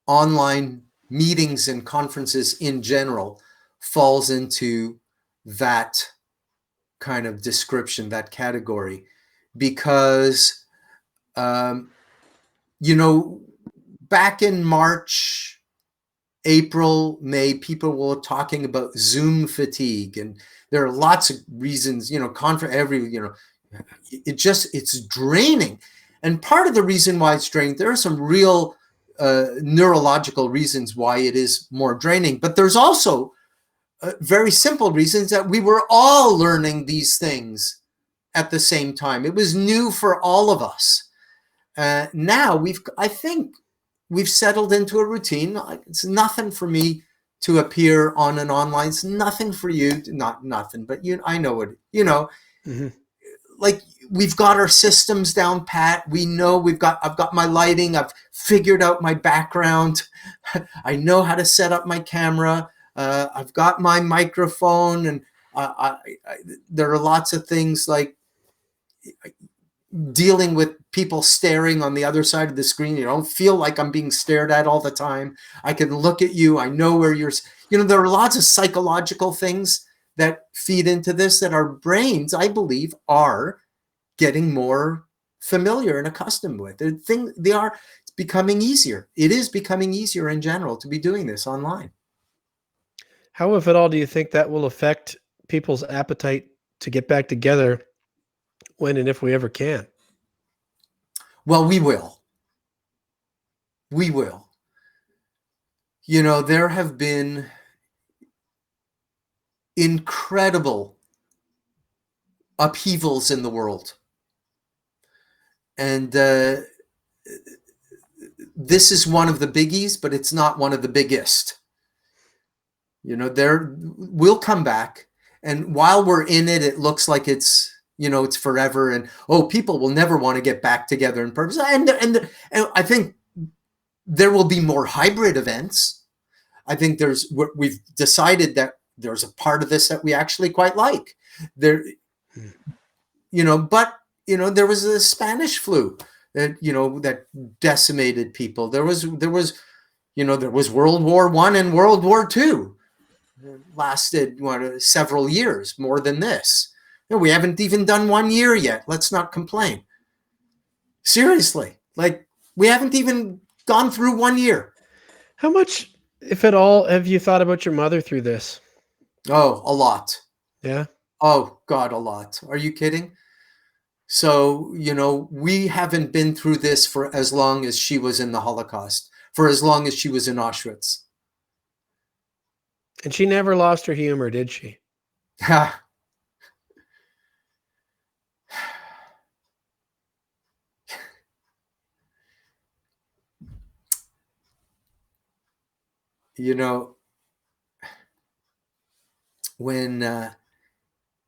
online meetings and conferences in general falls into that kind of description, that category, because, back in March, April, May, people were talking about Zoom fatigue, and there are lots of reasons, it's draining. And part of the reason why it's draining, there are some real neurological reasons why it is more draining, but there's also very simple reasons that we were all learning these things at the same time. It was new for all of us. Now I think we've settled into a routine. It's nothing for me to appear on an online. It's nothing for you. Not nothing, but I know it. Mm-hmm. Like, we've got our systems down pat. We know I've got my lighting. I've figured out my background. I know how to set up my camera. I've got my microphone, and there are lots of things like dealing with people staring on the other side of the screen. You don't feel like I'm being stared at all the time. I can look at you. I know where you're, there are lots of psychological things that feed into this that our brains, I believe, are getting more familiar and accustomed with. It's becoming easier. It is becoming easier in general to be doing this online. How, if at all, do you think that will affect people's appetite to get back together when and if we ever can? Well, we will. We will. There have been incredible upheavals in the world. And this is one of the biggies, but it's not one of the biggest. We'll come back. And while we're in it, it looks like it's forever. And, people will never want to get back together in person. And I think there will be more hybrid events. I think we've decided that there's a part of this that we actually quite like. There was a Spanish flu that decimated people. There was World War I and World War II. It lasted several years, more than this. We haven't even done 1 year yet. Let's not complain. Seriously, we haven't even gone through 1 year. How much, if at all, have you thought about your mother through this? Oh, a lot. Yeah. Oh God, a lot. Are you kidding? So, we haven't been through this for as long as she was in the Holocaust, for as long as she was in Auschwitz. And she never lost her humor, did she?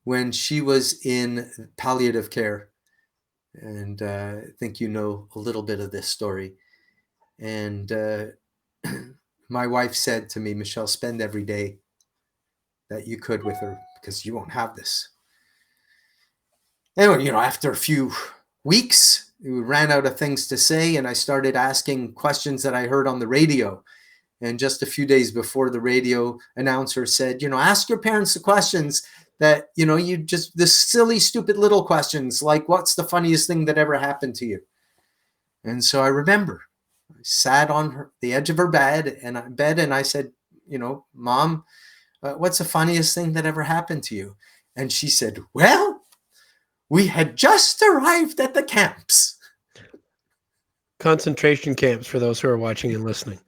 When she was in palliative care, and I think a little bit of this story, and my wife said to me, Michelle, spend every day that you could with her, because you won't have this. Anyway, after a few weeks, we ran out of things to say, and I started asking questions that I heard on the radio. And just a few days before, the radio announcer said, ask your parents the questions that, the silly, stupid little questions, like, what's the funniest thing that ever happened to you? And so I remember I sat on the edge of her bed, and I said, Mom, what's the funniest thing that ever happened to you? And she said, well, we had just arrived at the camps. Concentration camps, for those who are watching and listening.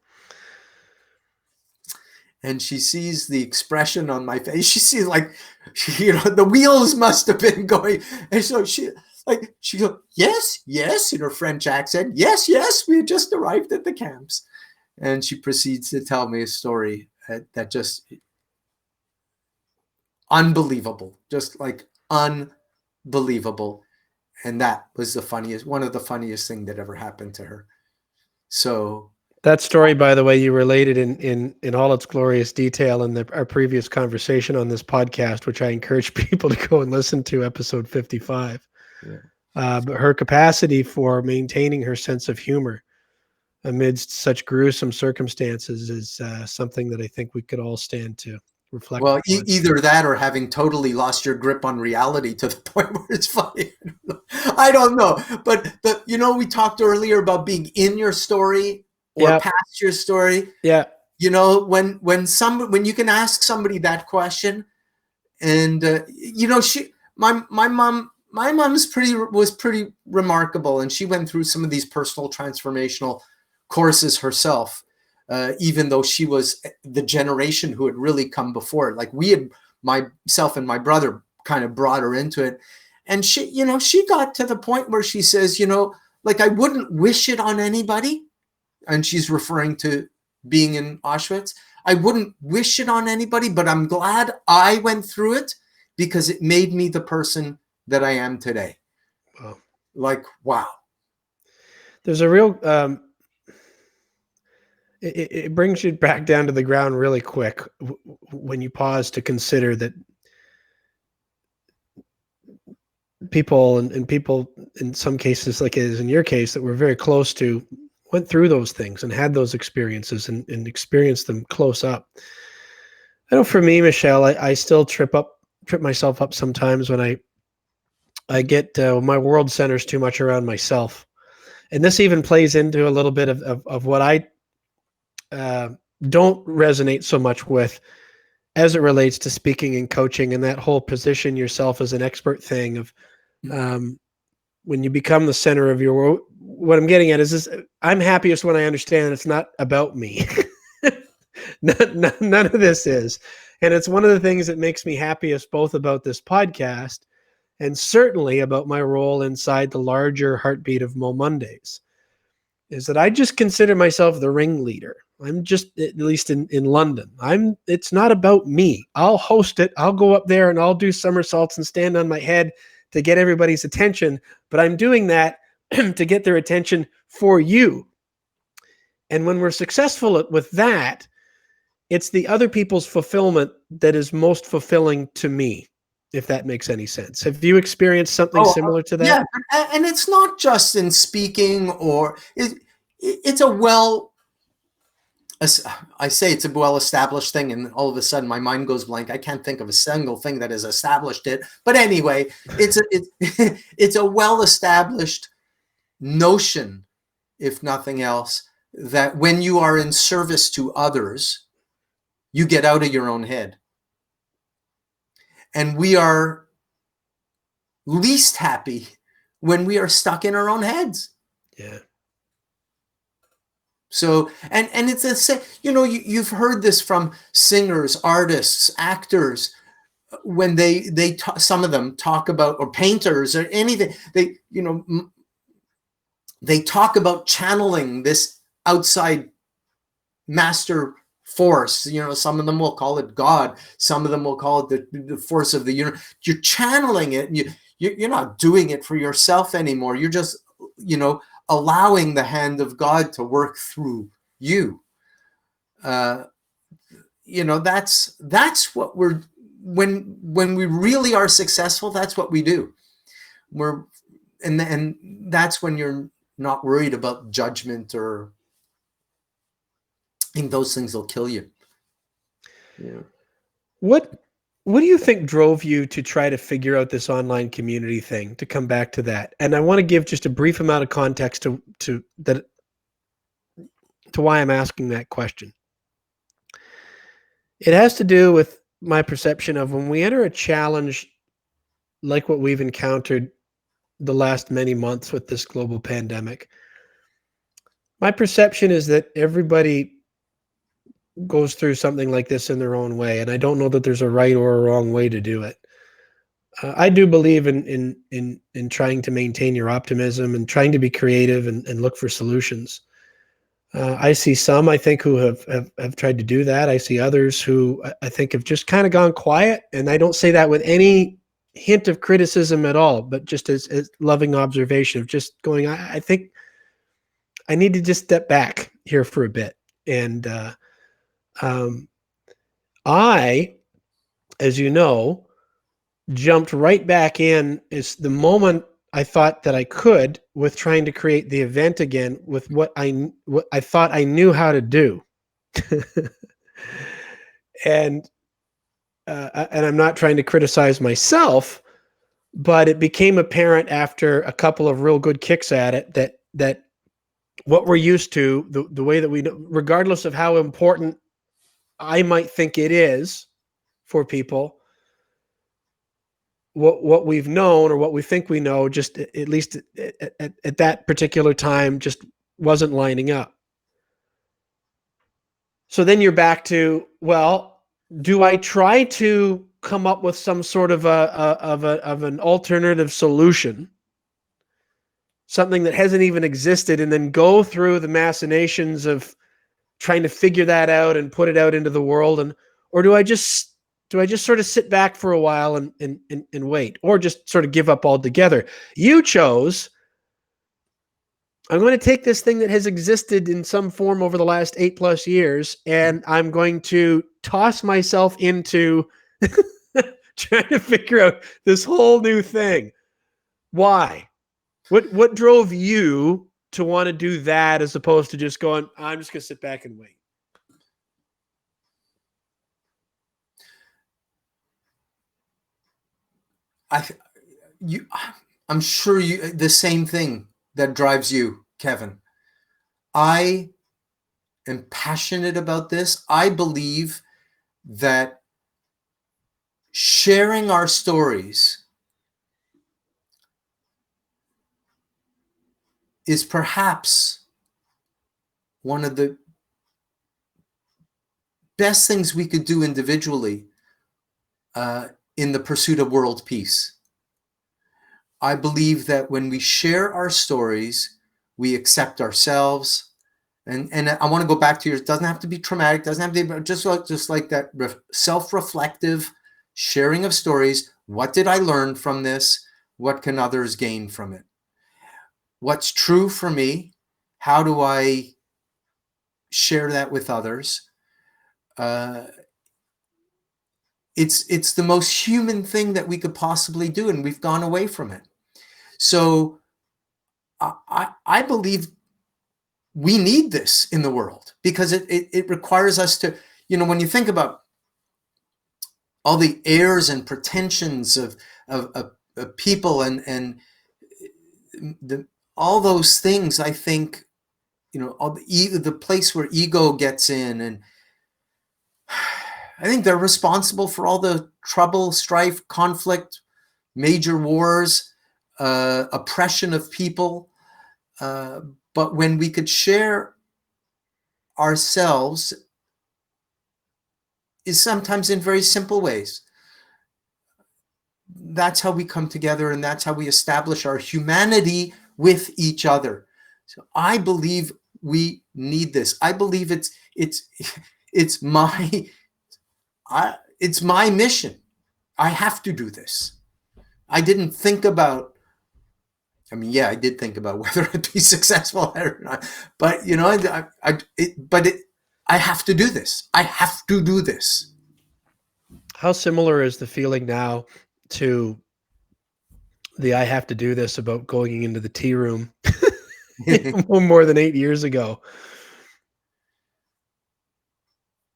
and she sees the expression on my face. She sees like, the wheels must have been going. And so she goes, yes, yes, in her French accent. Yes, yes, we just arrived at the camps. And she proceeds to tell me a story that just unbelievable, just like unbelievable. And that was one of the funniest thing that ever happened to her. So that story, by the way, you related in all its glorious detail in our previous conversation on this podcast, which I encourage people to go and listen to, episode 55. yeah. But her capacity for maintaining her sense of humor amidst such gruesome circumstances is something that I think we could all stand to reflect Well, on. either that or having totally lost your grip on reality to the point where it's funny. I don't know. But we talked earlier about being in your story or past your story. Yeah. When you can ask somebody that question, and my mom was pretty remarkable, and she went through some of these personal transformational courses herself. Even though she was the generation who had really come before it. Like myself and my brother kind of brought her into it. And she got to the point where she says, like, I wouldn't wish it on anybody. And she's referring to being in Auschwitz. I wouldn't wish it on anybody, but I'm glad I went through it because it made me the person that I am today. Wow. Like, wow. There's a real, it brings you back down to the ground really quick when you pause to consider that people and people in some cases, like it is in your case, that we're very close to, went through those things and had those experiences and experienced them close up. I know for me, Michel, I still trip myself up sometimes when I get my world centers too much around myself. And this even plays into a little bit of what I don't resonate so much with as it relates to speaking and coaching and that whole position yourself as an expert thing of when you become the center of your world. What I'm getting at is this: I'm happiest when I understand it's not about me. None of this is. And it's one of the things that makes me happiest, both about this podcast and certainly about my role inside the larger heartbeat of Mo Mondays, is that I just consider myself the ringleader. I'm just, at least in London, it's not about me. I'll host it. I'll go up there and I'll do somersaults and stand on my head to get everybody's attention. But I'm doing that to get their attention for you. And when we're successful with that, it's the other people's fulfillment that is most fulfilling to me, if that makes any sense. Have you experienced something similar to that? Yeah, and it's not just in speaking, or it's a well-established thing, and all of a sudden my mind goes blank. I can't think of a single thing that has established it. But anyway, it's a well-established notion, if nothing else, that when you are in service to others, you get out of your own head. And we are least happy when we are stuck in our own heads. Yeah. So, and it's you've heard this from singers, artists, actors, when they some of them talk about, or painters or anything, they talk about channeling this outside master force. Some of them will call it God. Some of them will call it the force of the universe. You're channeling it, and you're not doing it for yourself anymore. You're just, allowing the hand of God to work through you. That's what we're, when we really are successful, that's what we do. And that's when you're not worried about judgment, or I think those things will kill you. Yeah. What do you think drove you to try to figure out this online community thing, to come back to that? And I want to give just a brief amount of context to why I'm asking that question. It has to do with my perception of when we enter a challenge like what we've encountered the last many months with this global pandemic. My perception is that everybody goes through something like this in their own way, and I don't know that there's a right or a wrong way to do it. I do believe in trying to maintain your optimism and trying to be creative and look for solutions. I see some, I think, who have tried to do that. I see others who I think have just kind of gone quiet, and I don't say that with any hint of criticism at all, but just as loving observation of just going, I think I need to just step back here for a bit. And I, as you know, jumped right back in is the moment I thought that I could with trying to create the event again with what I thought I knew how to do. and I'm not trying to criticize myself, but it became apparent after a couple of real good kicks at it that what we're used to, the way that we know, regardless of how important I might think it is for people, what we've known or what we think we know, just at least at that particular time, just wasn't lining up. So then you're back to, well, do I try to come up with some sort of an alternative solution, something that hasn't even existed, and then go through the machinations of trying to figure that out and put it out into the world, or do I just sort of sit back for a while and wait, or just sort of give up altogether? You chose, I'm going to take this thing that has existed in some form over the last 8+ years, and I'm going to toss myself into trying to figure out this whole new thing. Why? What drove you to want to do that as opposed to just going, I'm just going to sit back and wait? I'm sure the same thing that drives you, Kevin. I am passionate about this. I believe that sharing our stories is perhaps one of the best things we could do individually in the pursuit of world peace. I believe that when we share our stories, we accept ourselves. And I want to go back to yours. It doesn't have to be traumatic. Doesn't have to be just like that self-reflective sharing of stories. What did I learn from this? What can others gain from it? What's true for me? How do I share that with others? It's the most human thing that we could possibly do, and we've gone away from it. So I believe we need this in the world, because it requires us to, when you think about all the airs and pretensions of people and all those things, I think, all the place where ego gets in, and I think they're responsible for all the trouble, strife, conflict, major wars, oppression of people. But when we could share ourselves, is sometimes in very simple ways. That's how we come together, and that's how we establish our humanity with each other. So I believe we need this. I believe it's my mission. I have to do this. I didn't think about, I did think about whether it'd be successful or not, but I have to do this. I have to do this. How similar is the feeling now to the I have to do this about going into the tea room more than 8 years ago?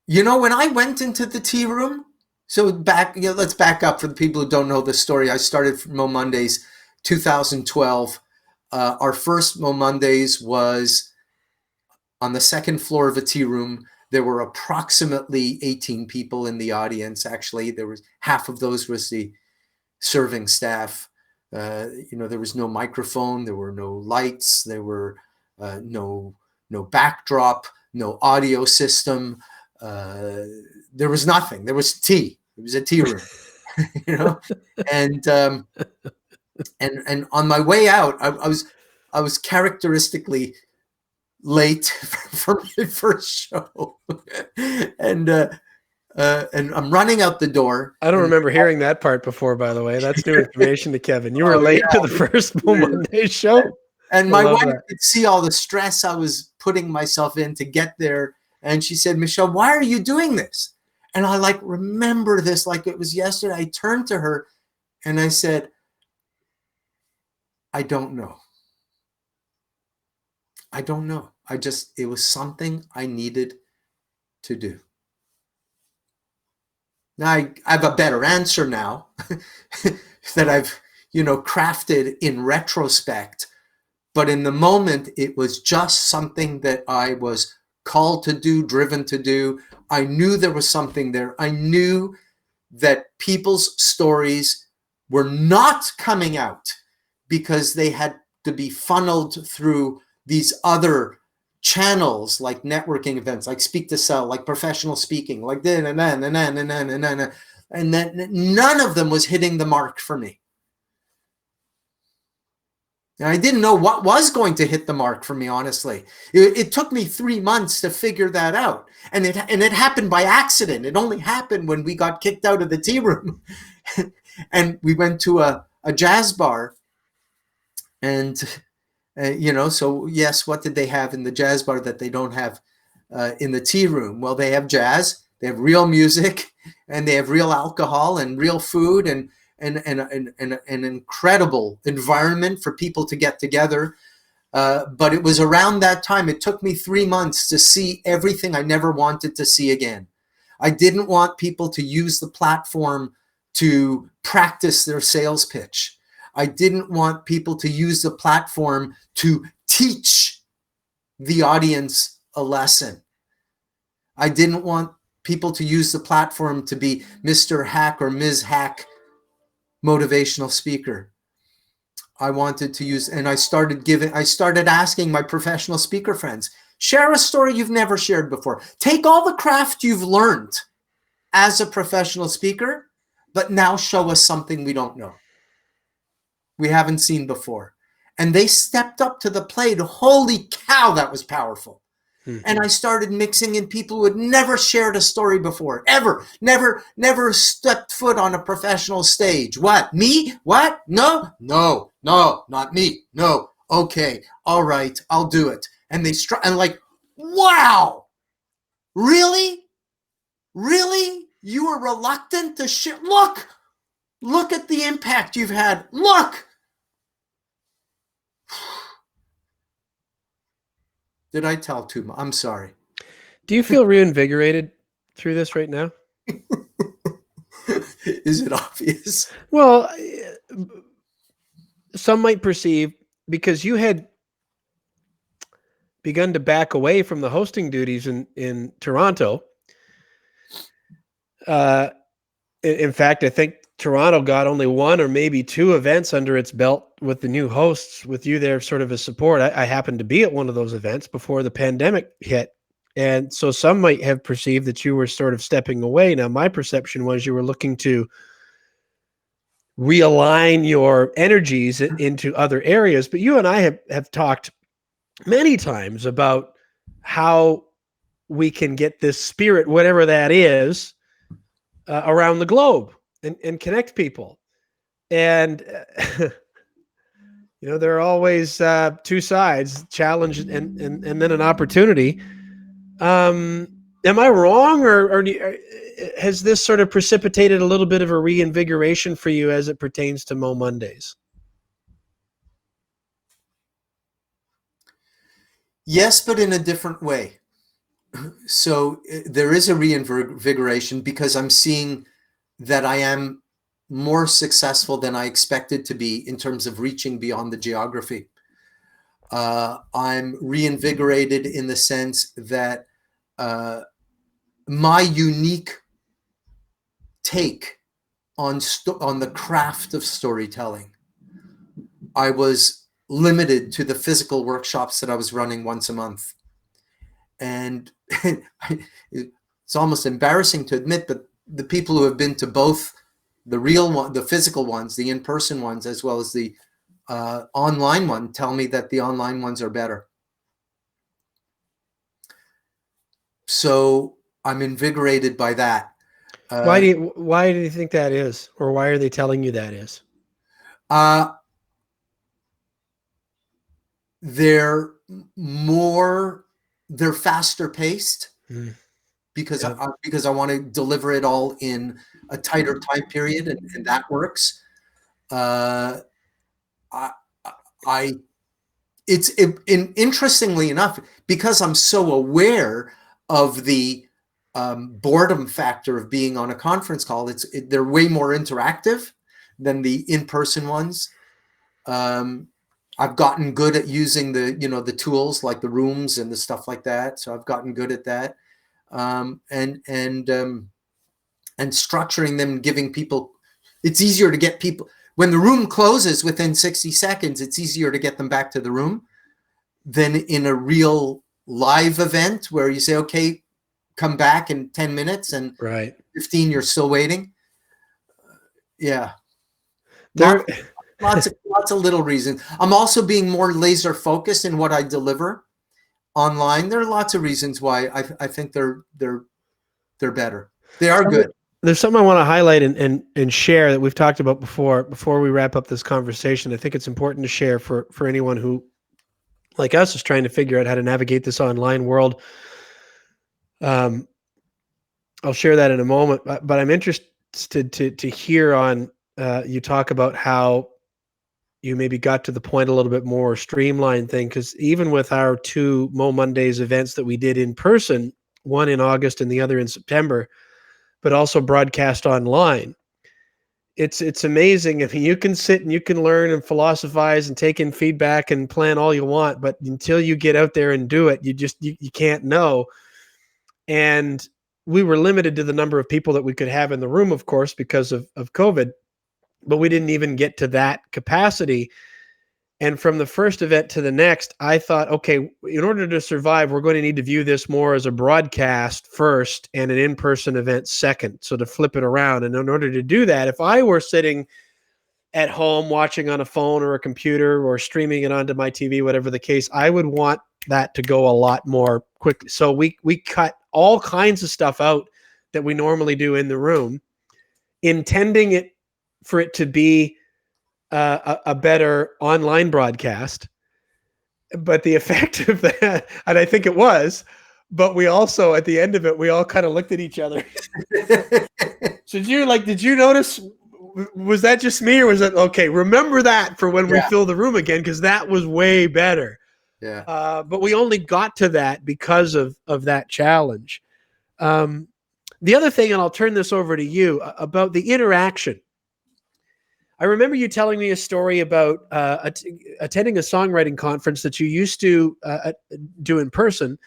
When I went into the tea room, so let's back up for the people who don't know the story. I started Mo Mondays 2012. Our first Mo Mondays was on the second floor of a tea room. There were approximately 18 people in the audience. Actually, there was half of those was the serving staff. There was no microphone, there were no lights, there were no backdrop, no audio system. there was nothing. There was tea. It was a tea room, you know, and on my way out, I was characteristically late for my first show, and I'm running out the door. I don't remember hearing that part before, by the way. That's new information to Kevin. You were late to the first Monday show. And my wife could see all the stress I was putting myself in to get there. And she said, Michel, why are you doing this? And I like remember this like it was yesterday. I turned to her and I said, I don't know. I don't know. It was something I needed to do. Now I have a better answer now that I've, crafted in retrospect. But in the moment, it was just something that I was called to do, driven to do. I knew there was something there. I knew that people's stories were not coming out because they had to be funneled through these other channels like networking events, like Speak to Sell, like professional speaking, like then and then, none of them was hitting the mark for me. And I didn't know what was going to hit the mark for me, honestly. It took me 3 months to figure that out. And it happened by accident. It only happened when we got kicked out of the tea room. And we went to a jazz bar. And, so yes, what did they have in the jazz bar that they don't have in the tea room? Well, they have jazz, they have real music, and they have real alcohol and real food and an incredible environment for people to get together. But it was around that time, it took me 3 months to see everything I never wanted to see again. I didn't want people to use the platform to practice their sales pitch. I didn't want people to use the platform to teach the audience a lesson. I didn't want people to use the platform to be Mr. Hack or Ms. Hack motivational speaker. I wanted to use, and I started asking my professional speaker friends, share a story you've never shared before. Take all the craft you've learned as a professional speaker, but now show us something we don't know, we haven't seen before. And they stepped up to the plate. Holy cow, that was powerful. Mm-hmm. And I started mixing in people who had never shared a story before, ever, never stepped foot on a professional stage. What? Me? What? No, not me. No. Okay. All right. I'll do it. And they and like, wow, really? Really? You were reluctant to share? Look at the impact you've had. Look. Did I tell too much? I'm sorry. Do you feel reinvigorated through this right now? Is it obvious? Well, some might perceive, because you had begun to back away from the hosting duties in Toronto. In fact, I think Toronto got only 1 or maybe 2 events under its belt with the new hosts, with you there sort of as support. I happened to be at one of those events before the pandemic hit. And so some might have perceived that you were sort of stepping away. Now, my perception was you were looking to realign your energies into other areas. But you and I have talked many times about how we can get this spirit, whatever that is, around the globe and connect people. And, there are always 2 sides, challenge and then an opportunity. Am I wrong, or has this sort of precipitated a little bit of a reinvigoration for you as it pertains to Mo Mondays? Yes, but in a different way. So there is a reinvigoration because I'm seeing that I am more successful than I expected to be in terms of reaching beyond the geography. I'm reinvigorated in the sense that my unique take on the craft of storytelling, I was limited to the physical workshops that I was running once a month. And it's almost embarrassing to admit, but the people who have been to both the real one, the physical ones, the in-person ones, as well as the online one, tell me that the online ones are better. So I'm invigorated by that. Why do you think that is, or why are they telling you that is? They're faster paced because I want to deliver it all in a tighter time period, and that works. Interestingly enough, because I'm so aware of the boredom factor of being on a conference call, they're way more interactive than the in-person ones. I've gotten good at using the tools like the rooms and the stuff like that. So I've gotten good at that, and structuring them, giving people. It's easier to get people when the room closes within 60 seconds. It's easier to get them back to the room than in a real live event where you say, "Okay, come back in 10 minutes," and 15 you're still waiting. Yeah. Lots of little reasons. I'm also being more laser focused in what I deliver online. There are lots of reasons why I think they're better. They are good. There's something I want to highlight and share that we've talked about before we wrap up this conversation. I think it's important to share for anyone who, like us, is trying to figure out how to navigate this online world. I'll share that in a moment, but I'm interested to hear on you talk about how you maybe got to the point a little bit more streamlined thing, because even with our 2 Mo Mondays events that we did in person, one in August and the other in September, but also broadcast online, it's amazing. I mean, you can sit and you can learn and philosophize and take in feedback and plan all you want, but until you get out there and do it, you can't know. And we were limited to the number of people that we could have in the room, of course, because of COVID. But we didn't even get to that capacity. And from the first event to the next, I thought, okay, in order to survive, we're going to need to view this more as a broadcast first and an in-person event second. So to flip it around. And in order to do that, if I were sitting at home watching on a phone or a computer or streaming it onto my TV, whatever the case, I would want that to go a lot more quickly. So we cut all kinds of stuff out that we normally do in the room, intending it for it to be a better online broadcast. But the effect of that, and I think it was, but we also, at the end of it, we all kind of looked at each other. So did you notice, was that just me, or was that, okay, remember that for when we fill the room again, because that was way better. Yeah. But we only got to that because of that challenge. The other thing, and I'll turn this over to you, about the interaction. I remember you telling me a story about attending a songwriting conference that you used to do in person,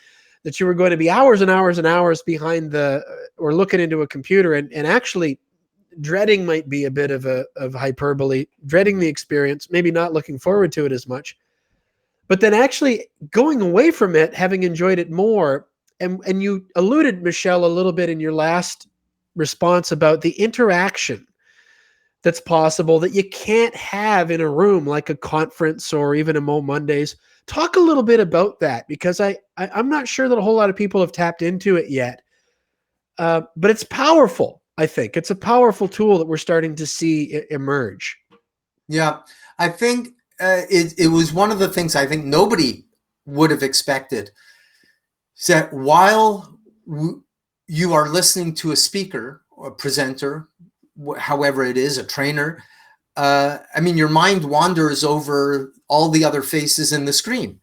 that you were going to be hours and hours and hours behind or looking into a computer and actually dreading might be a bit of hyperbole, dreading the experience, maybe not looking forward to it as much, but then actually going away from it, having enjoyed it more. And you alluded, Michel, a little bit in your last response about the interaction that's possible that you can't have in a room like a conference or even a Mo Mondays. Talk a little bit about that, because I'm not sure that a whole lot of people have tapped into it yet. But it's powerful, I think. It's a powerful tool that we're starting to see emerge. Yeah, I think it was one of the things I think nobody would have expected. So that while you are listening to a speaker or a presenter, however it is, a trainer, I mean, your mind wanders over all the other faces in the screen,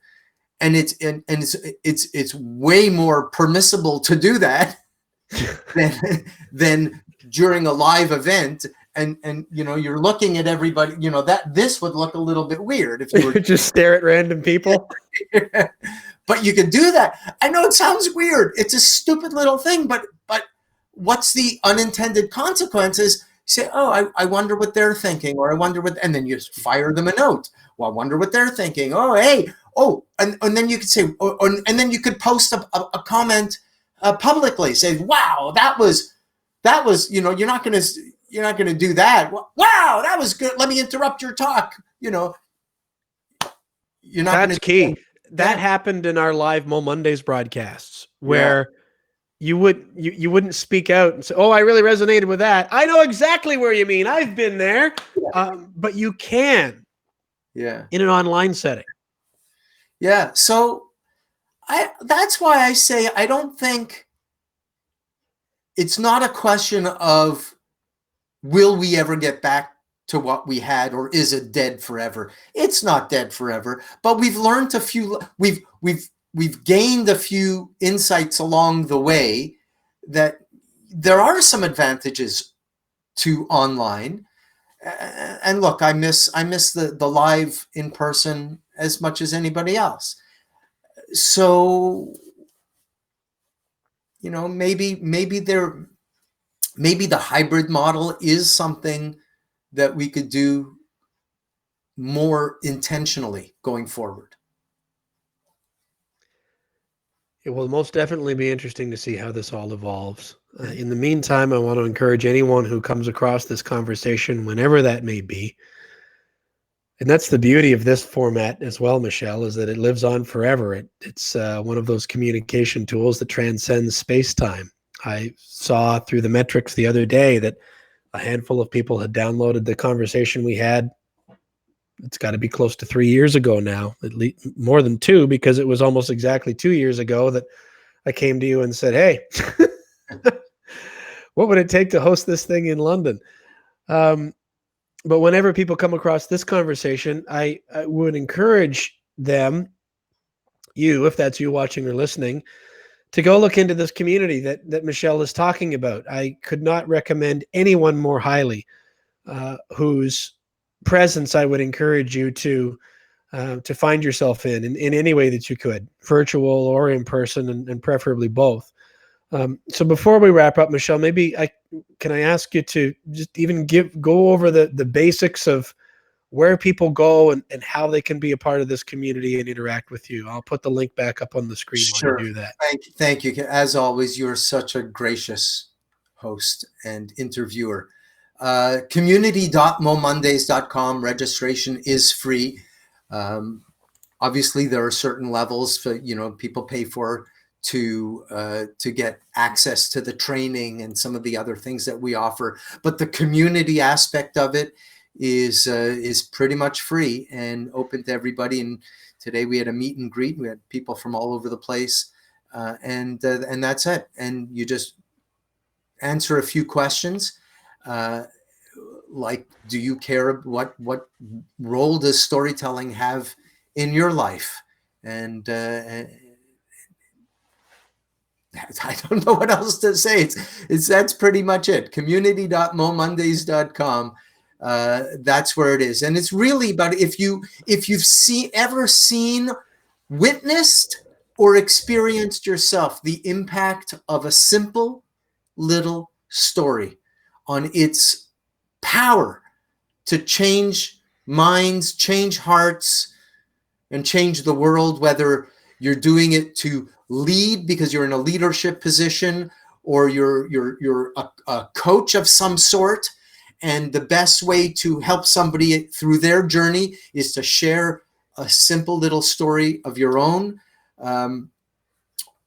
and it's way more permissible to do that than during a live event. And you're looking at everybody. That this would look a little bit weird if you were just stare at random people. But you could do that. I know it sounds weird. It's a stupid little thing, but what's the unintended consequences? You say, oh, I wonder what they're thinking, or I wonder what, and then you fire them a note. Well, I wonder what they're thinking. Oh, hey, and then you could say, and then you could post a comment. publicly. Say, wow, that was, you're not going to do that. Wow, that was good. Let me interrupt your talk. You're not going That's to. key. That Yeah. happened in our live Mo Mondays broadcasts where you wouldn't speak out and say, "Oh, I really resonated with that. I know exactly where you mean. I've been there." But you can Yeah. in an online setting. Yeah. So that's why I say I don't think it's not a question of will we ever get back to what we had, or is it dead forever? It's not dead forever, but we've learned we've gained a few insights along the way that there are some advantages to online. And look, I miss the live in person as much as anybody else. So, maybe the hybrid model is something that we could do more intentionally going forward. It will most definitely be interesting to see how this all evolves. In the meantime, I want to encourage anyone who comes across this conversation, whenever that may be. And that's the beauty of this format as well, Michel, is that it lives on forever. It's one of those communication tools that transcends space-time. I saw through the metrics the other day that a handful of people had downloaded the conversation we had. It's got to be close to 3 years ago now, at least more than 2, because it was almost exactly 2 years ago that I came to you and said, "Hey, what would it take to host this thing in London?" But whenever people come across this conversation, I would encourage them, if that's you watching or listening, to go look into this community that Michel is talking about. I could not recommend anyone more highly, whose presence I would encourage you to find yourself in any way that you could, virtual or in person, and preferably both. So before we wrap up, Michel, maybe can I ask you to just even go over the basics of where people go and how they can be a part of this community and interact with you. I'll put the link back up on the screen while you do that. Thank you. As always, you're such a gracious host and interviewer. Community.momondays.com. Registration is free. Obviously, there are certain levels for people pay for to get access to the training and some of the other things that we offer. But the community aspect of it is pretty much free and open to everybody. And today we had a meet and greet. We had people from all over the place, and that's it. And you just answer a few questions, like, do you care? What role does storytelling have in your life? And I don't know what else to say. That's pretty much it. Community.momondays.com. That's where it is. And it's really about if you've ever seen, witnessed, or experienced yourself the impact of a simple little story on its power to change minds, change hearts, and change the world, whether you're doing it to lead because you're in a leadership position, or you're a coach of some sort, and the best way to help somebody through their journey is to share a simple little story of your own,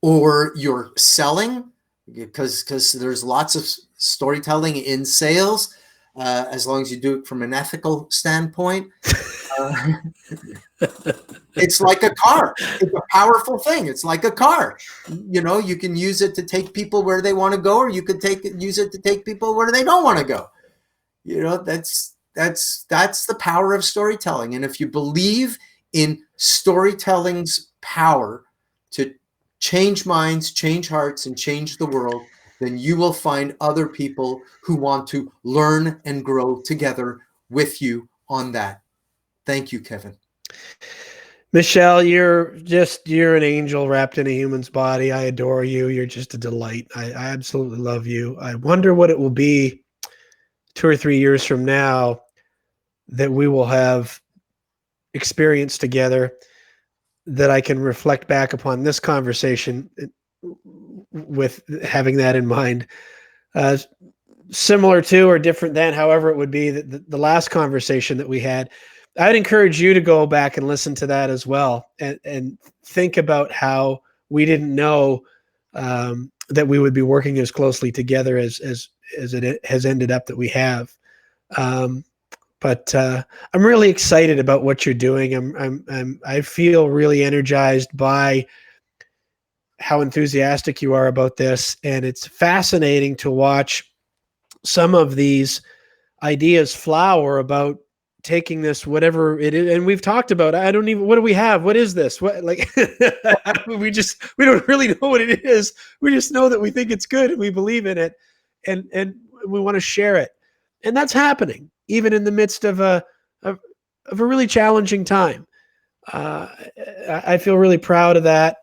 or you're selling, because there's lots of storytelling in sales, as long as you do it from an ethical standpoint. It's like a car. It's a powerful thing. It's like a car. You can use it to take people where they want to go, or you could use it to take people where they don't want to go. That's the power of storytelling. And if you believe in storytelling's power to change minds, change hearts, and change the world, then you will find other people who want to learn and grow together with you on that. Thank you, Kevin. Michel, you're an angel wrapped in a human's body. I adore you. You're just a delight. I absolutely love you. I wonder what it will be 2 or 3 years from now that we will have experienced together, that I can reflect back upon this conversation with having that in mind. Similar to or different than, however it would be, the last conversation that we had, I'd encourage you to go back and listen to that as well, and think about how we didn't know that we would be working as closely together as it has ended up that we have. But I'm really excited about what you're doing. I feel really energized by how enthusiastic you are about this, and it's fascinating to watch some of these ideas flower about taking this, whatever it is. And we've talked about, what do we have? What is this? What, like, we don't really know what it is. We just know that we think it's good and we believe in it, and we want to share it. And that's happening even in the midst of a really challenging time. I feel really proud of that,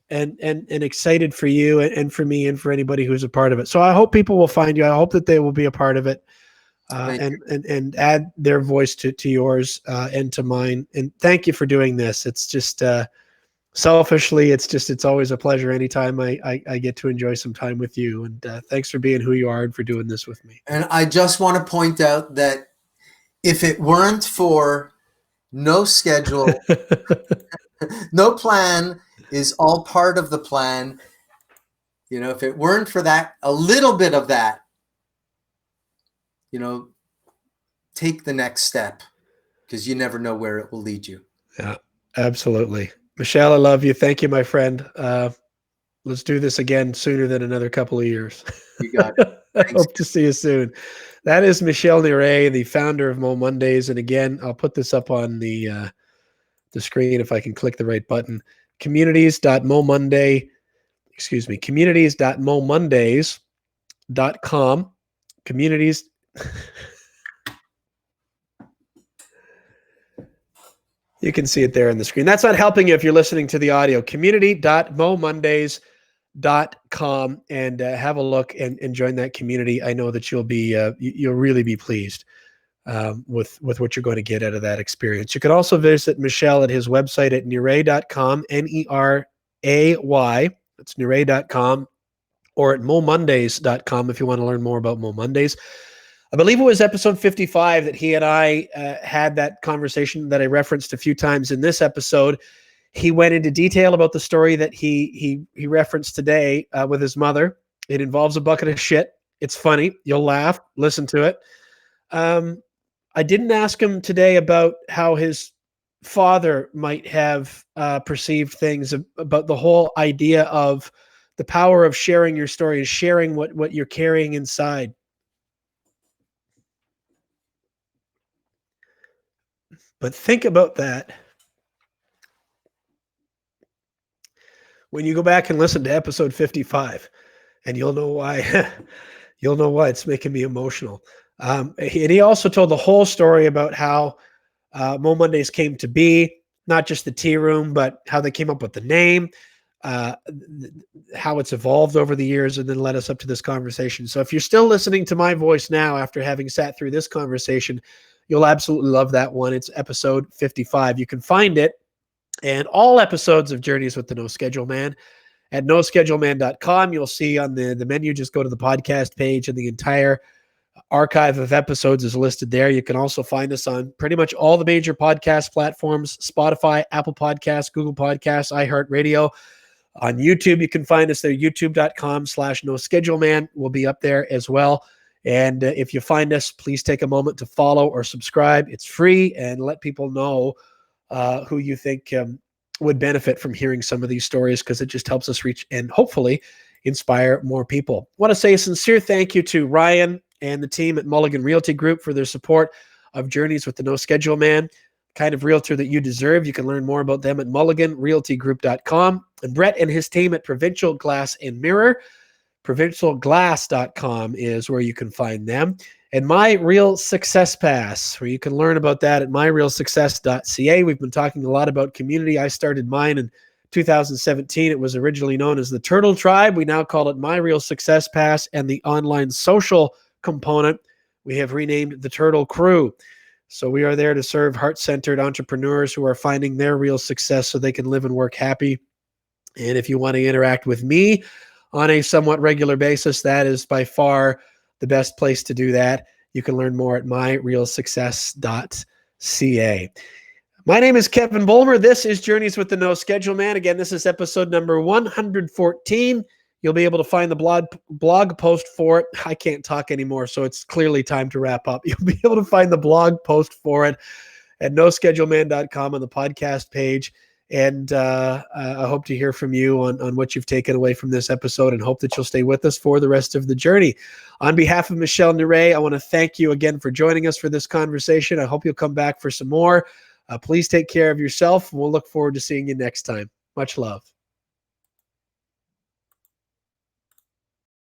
and excited for you and for me and for anybody who's a part of it. So I hope people will find you. I hope that they will be a part of it, and add their voice to yours and to mine. And thank you for doing this. It's just selfishly, it's always a pleasure anytime I get to enjoy some time with you. And thanks for being who you are and for doing this with me. And I just want to point out that if it weren't for no schedule, no plan is all part of the plan. You know, if it weren't for that, a little bit of that, you know, take the next step, because you never know where it will lead you. Yeah, absolutely. Michel, I love you. Thank you, my friend. Let's do this again sooner than another couple of years. You got it. I hope to see you soon. That is Michel Neray, the founder of Mo Mondays. And again, I'll put this up on the screen if I can click the right button. communities.momondays.com. Communities. You can see it there on the screen. That's not helping you if you're listening to the audio. community.momondays.com, and have a look and join that community. I know that you'll really be pleased with what you're going to get out of that experience. You can also visit Michel at his website at neray.com, Neray. That's neray.com, or at momondays.com if you want to learn more about Mo Mondays. I believe it was episode 55 that he and I had that conversation that I referenced a few times in this episode. He went into detail about the story that he referenced today with his mother. It involves a bucket of shit. It's funny. You'll laugh. Listen to it. I didn't ask him today about how his father might have perceived things, about the whole idea of the power of sharing your story and sharing what you're carrying inside. But think about that when you go back and listen to episode 55, and you'll know why. You'll know why it's making me emotional. And he also told the whole story about how Mo Mondays came to be, not just the tea room, but how they came up with the name, how it's evolved over the years, and then led us up to this conversation. So if you're still listening to my voice now after having sat through this conversation, you'll absolutely love that one. It's episode 55. You can find it and all episodes of Journeys with the No Schedule Man at noscheduleman.com. You'll see on the menu, just go to the podcast page, and the entire archive of episodes is listed there. You can also find us on pretty much all the major podcast platforms: Spotify, Apple Podcasts, Google Podcasts, iHeartRadio. On YouTube, you can find us there, youtube.com/noscheduleman. We'll be up there as well. And if you find us, please take a moment to follow or subscribe. It's free, and let people know who you think would benefit from hearing some of these stories, because it just helps us reach and hopefully inspire more people. I want to say a sincere thank you to Ryan and the team at Mulligan Realty Group for their support of Journeys with the No Schedule Man. Kind of realtor that you deserve. You can learn more about them at mulliganrealtygroup.com. And Brett and his team at Provincial Glass and Mirror. Provincialglass.com is where you can find them. And My Real Success Pass, where you can learn about that at myrealsuccess.ca. We've been talking a lot about community. I started mine in 2017. It was originally known as the Turtle Tribe. We now call it My Real Success Pass, and the online social component we have renamed the Turtle Crew. So we are there to serve heart-centered entrepreneurs who are finding their real success so they can live and work happy. And if you want to interact with me on a somewhat regular basis, that is by far the best place to do that. You can learn more at myrealsuccess.ca. My name is Kevin Bulmer. This is Journeys with the No Schedule Man. Again, this is episode number 114. You'll be able to find the blog post for it. I can't talk anymore, so it's clearly time to wrap up. You'll be able to find the blog post for it at noscheduleman.com on the podcast page. And I hope to hear from you on what you've taken away from this episode, and hope that you'll stay with us for the rest of the journey. On behalf of Michel Neray, I want to thank you again for joining us for this conversation. I hope you'll come back for some more. Please take care of yourself, and we'll look forward to seeing you next time. Much love.